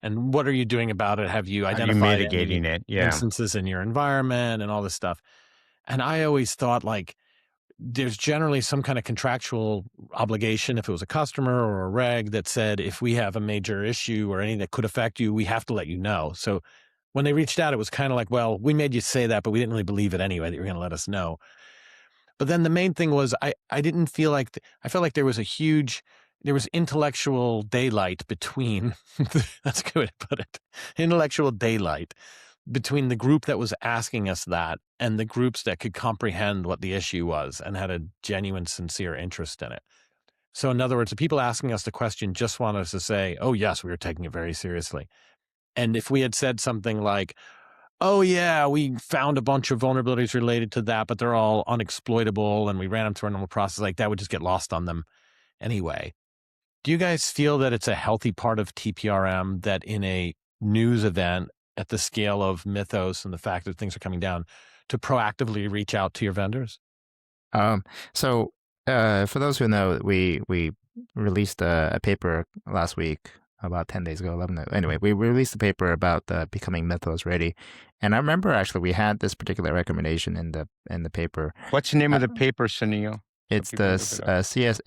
Speaker 3: And what are you doing about it? Have you identified
Speaker 1: mitigating it? Yeah.
Speaker 3: Instances in your environment and all this stuff? And I always thought, like, there's generally some kind of contractual obligation, if it was a customer or a reg, that said, if we have a major issue or anything that could affect you, we have to let you know. So when they reached out, it was kind of like, well, we made you say that, but we didn't really believe it anyway, that you were going to let us know. But then the main thing was, I didn't feel like, I felt like there was intellectual daylight between, that's a good way to put it, intellectual daylight between the group that was asking us that and the groups that could comprehend what the issue was and had a genuine, sincere interest in it. So in other words, the people asking us the question just want us to say, oh yes, we were taking it very seriously. And if we had said something like, oh yeah, we found a bunch of vulnerabilities related to that, but they're all unexploitable and we ran them through a normal process, like that would just get lost on them anyway. Do you guys feel that it's a healthy part of TPRM that in a news event at the scale of Mythos and the fact that things are coming down, to proactively reach out to your vendors?
Speaker 4: So for those who know, we released a paper last week, about 10 days ago, 11. Anyway, we released a paper about becoming Mythos ready. And I remember actually we had this particular recommendation in the paper.
Speaker 1: What's the name of the paper, Sunil?
Speaker 4: It's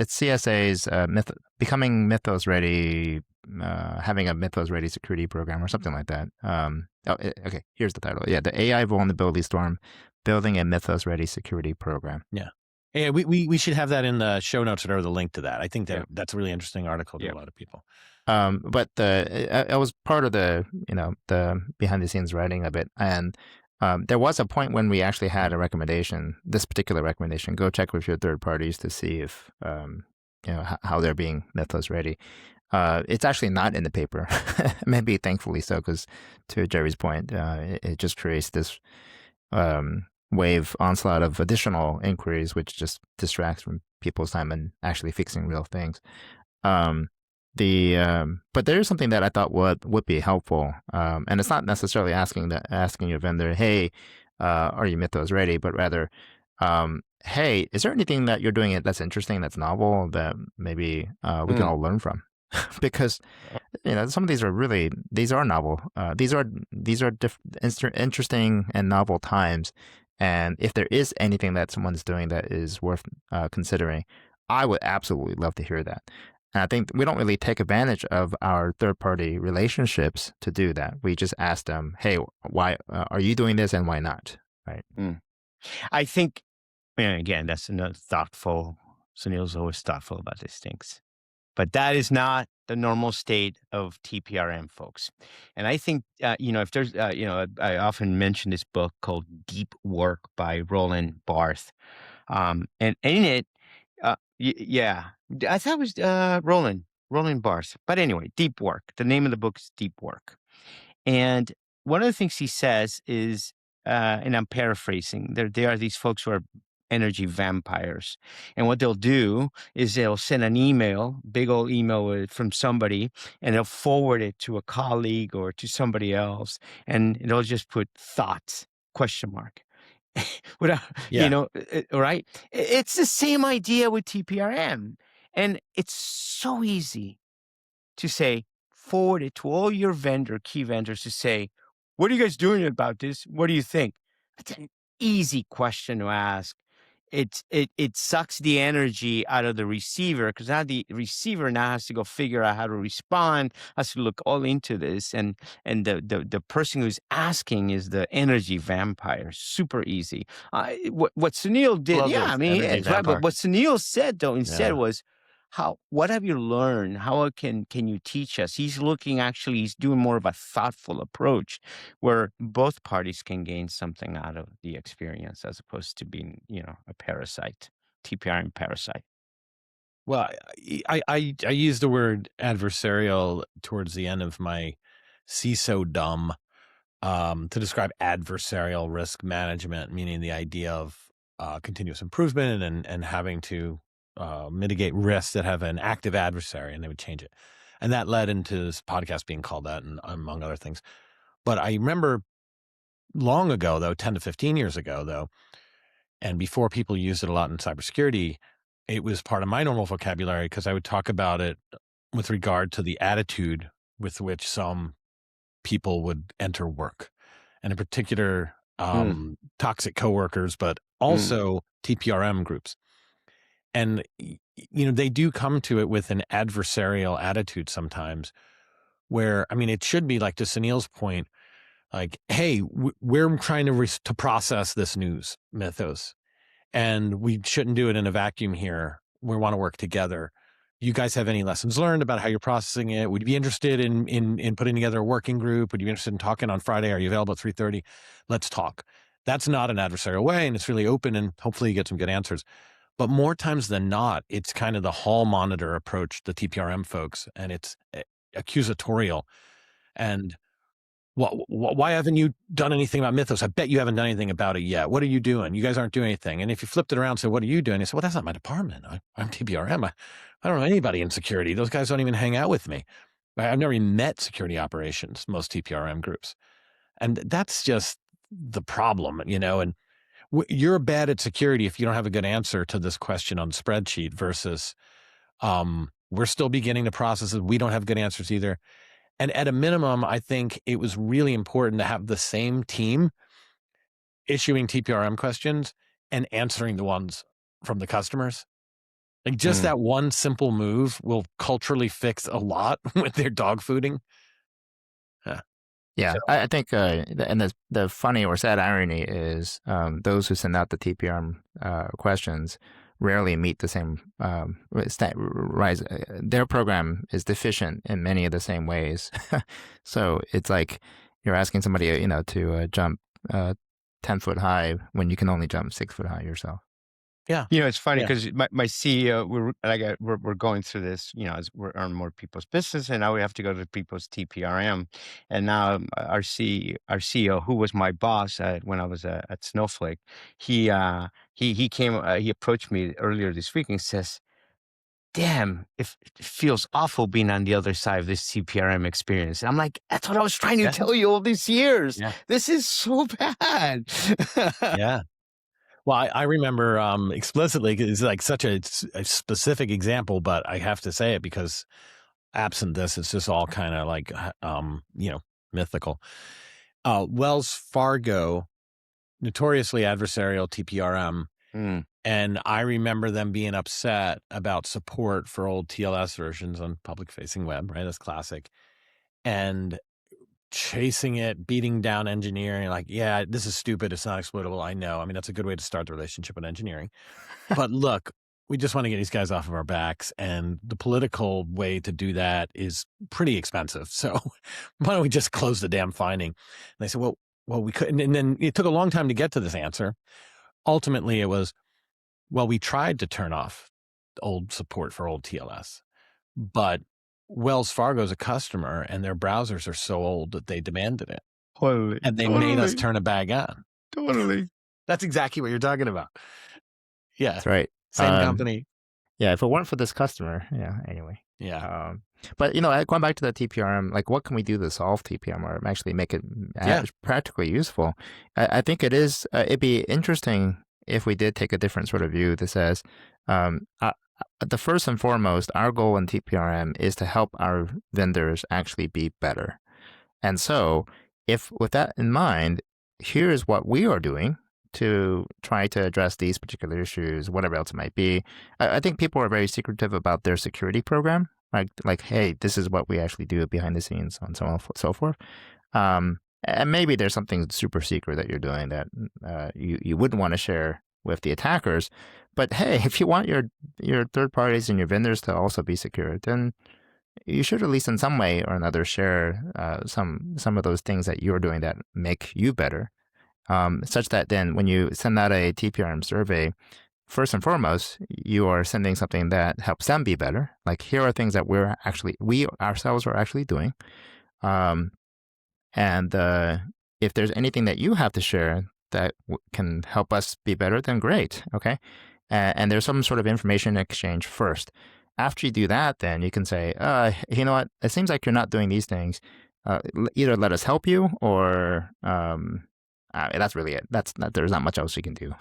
Speaker 4: CSA's becoming Mythos ready, having a Mythos ready security program or something like that. Okay, here's the title. Yeah, the AI vulnerability storm, building a Mythos ready security program.
Speaker 3: Yeah. Yeah, we should have that in the show notes or the link to that. I think
Speaker 1: Yeah.
Speaker 3: that's a really interesting article to
Speaker 1: Yeah.
Speaker 3: a lot of people.
Speaker 4: But I was part of the the behind the scenes writing of it, and there was a point when we actually had a recommendation. This particular recommendation: go check with your third parties to see if how they're being Mythos ready. It's actually not in the paper. Maybe thankfully so, because to Jerry's point, it just creates this wave onslaught of additional inquiries, which just distracts from people's time and actually fixing real things. But there is something that I thought would be helpful, and it's not necessarily asking your vendor, hey, are you Mythos ready? But rather, hey, is there anything that you're doing that's interesting, that's novel, that maybe we can all learn from? Because some of these are novel. These are interesting and novel times, and if there is anything that someone's doing that is worth considering, I would absolutely love to hear that. And I think we don't really take advantage of our third-party relationships to do that. We just ask them, hey, why are you doing this and why not? Right.
Speaker 1: I think, again, that's another thoughtful. Sunil's always thoughtful about these things. But that is not the normal state of TPRM, folks. And I think, if there's, I often mention this book called Deep Work by Roland Barthes. And in it, yeah, I thought it was Roland Barthes. But anyway, Deep Work. The name of the book is Deep Work. And one of the things he says is, and I'm paraphrasing, there are these folks who are energy vampires. And what they'll do is they'll send an email, big old email from somebody, and they'll forward it to a colleague or to somebody else. And they'll just put thoughts, ? Without, right? It's the same idea with TPRM. And it's so easy to say, forward it to all your key vendors to say, what are you guys doing about this? What do you think? That's an easy question to ask. It sucks the energy out of the receiver, because now the receiver has to go figure out how to respond, has to look all into this, and the person who's asking is the energy vampire. Super easy. What Sunil did,
Speaker 3: Love
Speaker 1: yeah,
Speaker 3: this
Speaker 1: I mean,
Speaker 3: energy
Speaker 1: it's right. But
Speaker 3: vampire.
Speaker 1: what Sunil said though instead
Speaker 3: Yeah.
Speaker 1: was, what have you learned? How can you teach us? He's doing more of a thoughtful approach where both parties can gain something out of the experience, as opposed to being, a parasite, TPRM parasite.
Speaker 3: Well, I used the word adversarial towards the end of my CISO dumb to describe adversarial risk management, meaning the idea of continuous improvement and having to mitigate risks that have an active adversary, and they would change it. And that led into this podcast being called that, and among other things. But I remember long ago, though, 10 to 15 years ago, though, and before people used it a lot in cybersecurity, it was part of my normal vocabulary, because I would talk about it with regard to the attitude with which some people would enter work, and in particular, toxic coworkers, but also TPRM groups. And, they do come to it with an adversarial attitude sometimes, where, I mean, it should be like, to Sunil's point, like, hey, we're trying to process this news, Mythos, and we shouldn't do it in a vacuum here. We want to work together. You guys have any lessons learned about how you're processing it? Would you be interested in putting together a working group? Would you be interested in talking on Friday? Are you available at 3:30? Let's talk. That's not an adversarial way, and it's really open, and hopefully you get some good answers. But more times than not, it's kind of the hall monitor approach, the TPRM folks, and it's accusatorial. And why haven't you done anything about Mythos? I bet you haven't done anything about it yet. What are you doing? You guys aren't doing anything. And if you flipped it around and said, what are you doing? They said, well, that's not my department. I'm TPRM. I don't know anybody in security. Those guys don't even hang out with me. I've never even met security operations, most TPRM groups. And that's just the problem, and you're bad at security if you don't have a good answer to this question on the spreadsheet, versus we're still beginning to process it. We don't have good answers either. And at a minimum, I think it was really important to have the same team issuing TPRM questions and answering the ones from the customers. Like, just that one simple move will culturally fix a lot with their dog fooding.
Speaker 4: Yeah,
Speaker 1: So
Speaker 4: I think, and the funny or sad irony is those who send out the TPRM questions rarely meet the same rise. Their program is deficient in many of the same ways. So it's like you're asking somebody, to jump 10 foot high when you can only jump 6 foot high yourself.
Speaker 3: Yeah.
Speaker 1: it's funny
Speaker 3: Yeah.
Speaker 1: because my CEO, we're going through this, as we're on more people's business, and now we have to go to people's TPRM, and now our CEO, who was my boss when I was at Snowflake, he he approached me earlier this week and says, "Damn, it feels awful being on the other side of this TPRM experience." And I'm like, "That's what I was trying to
Speaker 3: Yeah.
Speaker 1: tell you all these years.
Speaker 3: Yeah.
Speaker 1: This is so bad."
Speaker 3: Yeah. Well, I remember explicitly, 'cause it's like such a specific example, but I have to say it because absent this, it's just all kind of like, mythical. Wells Fargo, notoriously adversarial TPRM.
Speaker 1: Mm.
Speaker 3: And I remember them being upset about support for old TLS versions on public facing web, right? That's classic. And chasing it, beating down engineering, like, yeah, this is stupid. It's not exploitable. I know. I mean, that's a good way to start the relationship with engineering. But look, we just want to get these guys off of our backs. And the political way to do that is pretty expensive. So why don't we just close the damn finding? And they said, well, we couldn't. And then it took a long time to get to this answer. Ultimately, it was, well, we tried to turn off old support for old TLS, but Wells Fargo's a customer and their browsers are so old that they demanded it.
Speaker 1: Totally.
Speaker 3: And they made us turn it back on.
Speaker 1: Totally.
Speaker 3: That's exactly what you're talking about. Yeah.
Speaker 4: That's right.
Speaker 3: Same company.
Speaker 4: Yeah, if it weren't for this customer, anyway.
Speaker 3: Yeah.
Speaker 4: But, going back to the TPRM, like what can we do to solve TPRM or actually make it practically useful? I think it'd be interesting if we did take a different sort of view that says, the first and foremost, our goal in TPRM is to help our vendors actually be better. And so if with that in mind, here's what we are doing to try to address these particular issues, whatever else it might be. I think people are very secretive about their security program. Like, hey, this is what we actually do behind the scenes and so on and so forth. And maybe there's something super secret that you're doing that you wouldn't want to share with the attackers. But hey, if you want your third parties and your vendors to also be secure, then you should at least in some way or another share some of those things that you're doing that make you better. Such that then when you send out a TPRM survey, first and foremost, you are sending something that helps them be better. Like, here are things that we ourselves are actually doing. And if there's anything that you have to share that can help us be better, then great. Okay. And there's some sort of information exchange first. After you do that, then you can say, you know what? It seems like you're not doing these things. Either let us help you or that's really it. There's not much else you can do.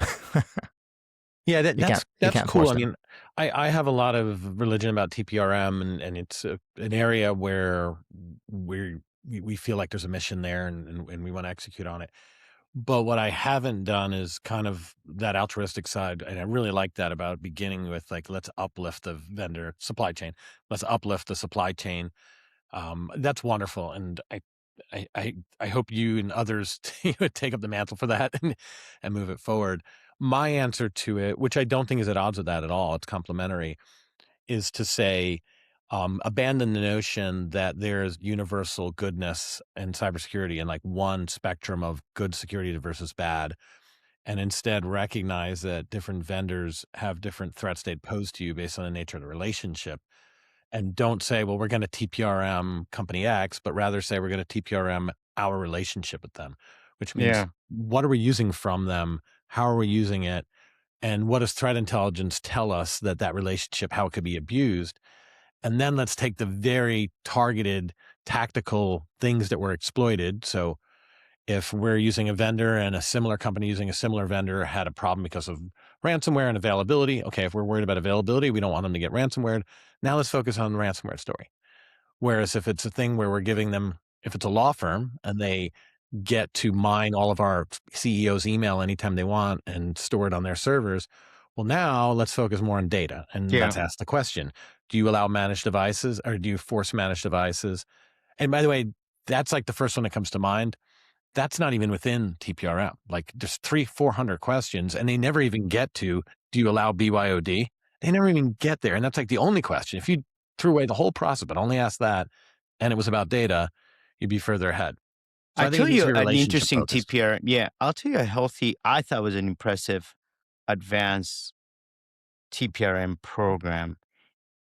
Speaker 3: Yeah, that's cool. I
Speaker 4: them.
Speaker 3: mean, I have a lot of religion about TPRM, and it's an area where we feel like there's a mission there, and we want to execute on it. But what I haven't done is kind of that altruistic side, and I really like that about beginning with, like, let's uplift the vendor supply chain. Let's uplift the supply chain. That's wonderful, and I hope you and others take up the mantle for that and move it forward. My answer to it, which I don't think is at odds with that at all, it's complementary, is to say, abandon the notion that there's universal goodness in cybersecurity and like one spectrum of good security versus bad, and instead recognize that different vendors have different threats they'd pose to you based on the nature of the relationship. And don't say, well, we're going to TPRM company X, but rather say we're going to TPRM our relationship with them, which means what are we using from them? How are we using it? And what does threat intelligence tell us that relationship, how it could be abused? And then let's take the very targeted tactical things that were exploited. So if we're using a vendor and a similar company using a similar vendor had a problem because of ransomware and availability, okay, if we're worried about availability, we don't want them to get ransomware. Now let's focus on the ransomware story. Whereas if it's a thing where we're giving them, if it's a law firm and they get to mine all of our CEO's email anytime they want and store it on their servers, well, now let's focus more on data. And let's ask the question, do you allow managed devices or do you force managed devices? And by the way, that's like the first one that comes to mind. That's not even within TPRM. Like there's 300-400 questions, and they never even get to, do you allow BYOD? They never even get there. And that's like the only question. If you threw away the whole process, but only asked that, and it was about data, you'd be further ahead. So
Speaker 1: I
Speaker 3: think
Speaker 1: tell
Speaker 3: it needs to
Speaker 1: you
Speaker 3: be
Speaker 1: an
Speaker 3: relationship
Speaker 1: interesting
Speaker 3: focused.
Speaker 1: TPRM. Yeah, I'll tell you I thought was an impressive advanced TPRM program.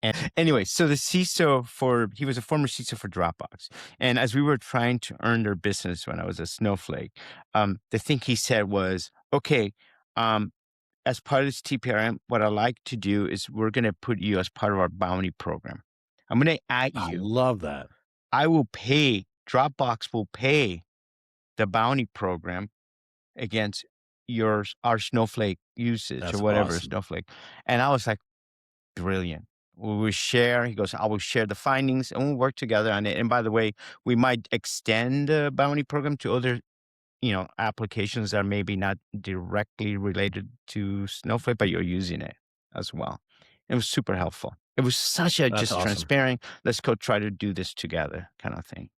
Speaker 1: And anyway, so the CISO he was a former CISO for Dropbox. And as we were trying to earn their business when I was a Snowflake, the thing he said was, okay, as part of this TPRM, what I like to do is we're going to put you as part of our bounty program. I'm going to add
Speaker 3: I
Speaker 1: you.
Speaker 3: love that.
Speaker 1: Dropbox will pay the bounty program against our Snowflake usage
Speaker 3: That's
Speaker 1: or whatever
Speaker 3: awesome.
Speaker 1: Snowflake. And I was like, brilliant. We will share. He goes, I will share the findings and we'll work together on it. And by the way, we might extend the bounty program to other, applications that are maybe not directly related to Snowflake, but you're using it as well. It was super helpful. It was such a
Speaker 3: That's
Speaker 1: just
Speaker 3: awesome.
Speaker 1: transparent, let's go try to do this together kind of thing.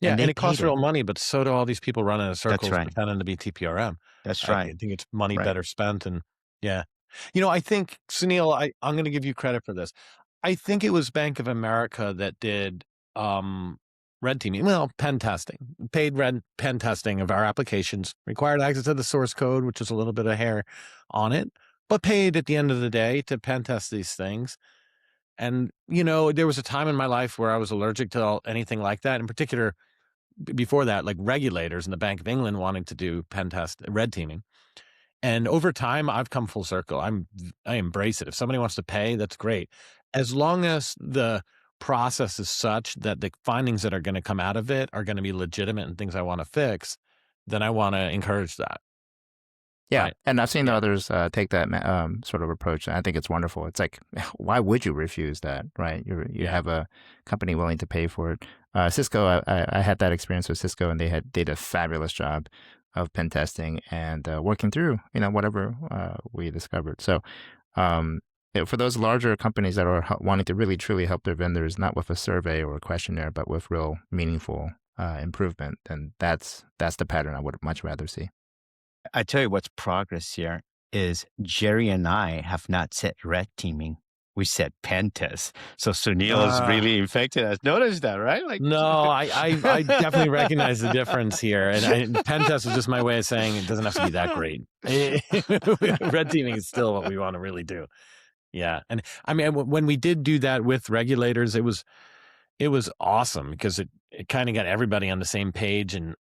Speaker 3: Yeah,
Speaker 1: And they
Speaker 3: and it costs
Speaker 1: paid it.
Speaker 3: real money, but so do all these people running in circles
Speaker 1: right.
Speaker 3: pretending to be TPRM.
Speaker 1: That's
Speaker 3: I
Speaker 1: right.
Speaker 3: think it's money
Speaker 1: Right.
Speaker 3: better spent. And yeah, I think, Sunil, I'm going to give you credit for this. I think it was Bank of America that did red teaming. Well, pen testing, paid pen testing of our applications, required access to the source code, which is a little bit of hair on it, but paid at the end of the day to pen test these things. And, there was a time in my life where I was allergic to anything like that. In particular, before that, like regulators in the Bank of England wanting to do pen test, red teaming. And over time, I've come full circle. I embrace it. If somebody wants to pay, that's great. As long as the process is such that the findings that are going to come out of it are going to be legitimate and things I want to fix, then I want to encourage that.
Speaker 4: Yeah,
Speaker 3: Right.
Speaker 4: and I've seen
Speaker 3: Yeah.
Speaker 4: others take that sort of approach. And I think it's wonderful. It's like, why would you refuse that, right? You
Speaker 3: Yeah.
Speaker 4: have a company willing to pay for it. Cisco, I had that experience with Cisco, and they did a fabulous job of pen testing and working through whatever we discovered. So for those larger companies that are wanting to really truly help their vendors, not with a survey or a questionnaire, but with real meaningful improvement, then that's the pattern I would much rather see.
Speaker 1: I tell you what's progress here is Jerry and I have not said red teaming. We said pen test. So Sunil is really infected us. Notice that, right? Like,
Speaker 3: No, I definitely recognize the difference here. And pen test is just my way of saying it doesn't have to be that great. Red teaming is still what we want to really do. Yeah. And I mean, when we did do that with regulators, it was awesome because it kind of got everybody on the same page. And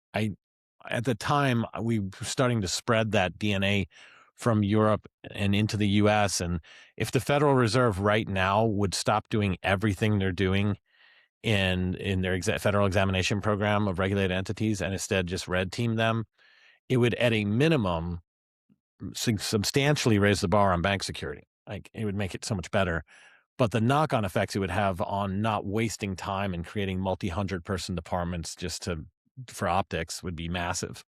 Speaker 3: at the time, we were starting to spread that DNA from Europe and into the US. And if the Federal Reserve right now would stop doing everything they're doing in their federal examination program of regulated entities and instead just red team them, it would at a minimum substantially raise the bar on bank security. Like it would make it so much better. But the knock-on effects it would have on not wasting time and creating multi-100-person departments just for optics would be massive.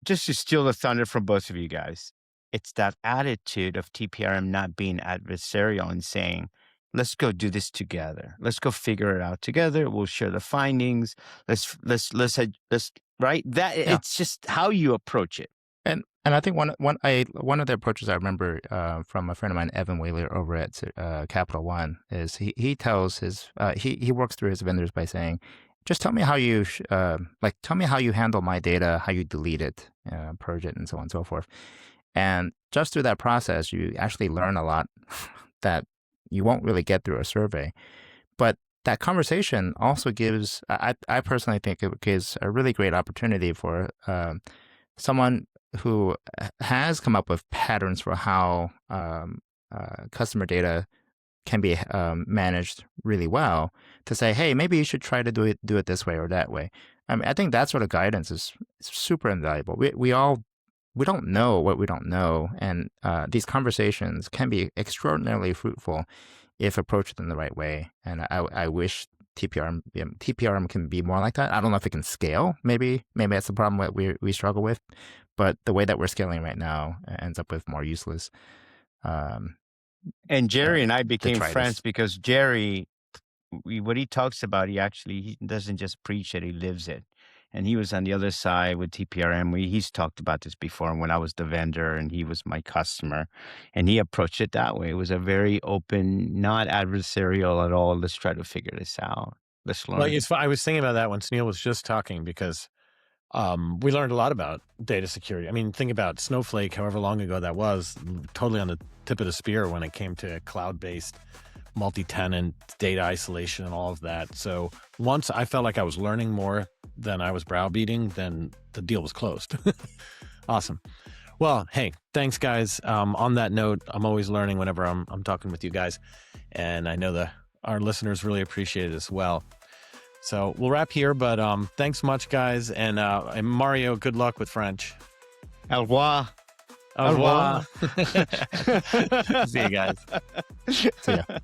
Speaker 1: just to steal the thunder from both of you guys, it's that attitude of TPRM not being adversarial and saying, let's go do this together. Let's go figure it out together. We'll share the findings. Let's right. That
Speaker 4: Yeah.
Speaker 1: It's just how you approach it.
Speaker 4: And I think one of the approaches I remember from a friend of mine, Evan Whaler, over at Capital One, is he tells his he works through his vendors by saying, just tell me how you tell me how you handle my data, how you delete it, purge it, and so on and so forth. And just through that process, you actually learn a lot that you won't really get through a survey. But that conversation also gives, I personally think it gives a really great opportunity for someone who has come up with patterns for how customer data can be managed really well to say, hey, maybe you should try to do it this way or that way. I mean, I think that sort of guidance is super invaluable. We don't know what we don't know, and these conversations can be extraordinarily fruitful if approached in the right way. And I wish TPRM can be more like that. I don't know if it can scale. Maybe that's the problem that we struggle with. But the way that we're scaling right now ends up with more useless.
Speaker 1: And Jerry and I became
Speaker 4: detritus.
Speaker 1: friends because Jerry what he talks about, he doesn't just preach it, he lives it. And he was on the other side with TPRM. He's talked about this before when I was the vendor and he was my customer. And he approached it that way. It was a very open, not adversarial at all. Let's try to figure this out. Let's learn.
Speaker 3: Well, I was thinking about that when Sunil was just talking, because we learned a lot about data security. I mean, think about Snowflake, however long ago that was, totally on the tip of the spear when it came to cloud-based multi-tenant data isolation and all of that. So once I felt like I was learning more than I was browbeating, then the deal was closed. Awesome. Well, hey, thanks guys. On that note, I'm always learning whenever I'm talking with you guys, and I know our listeners really appreciate it as well. So we'll wrap here, but thanks much, guys, and Mario, good luck with French.
Speaker 1: Au revoir.
Speaker 3: Au revoir. See you guys.
Speaker 4: So yeah.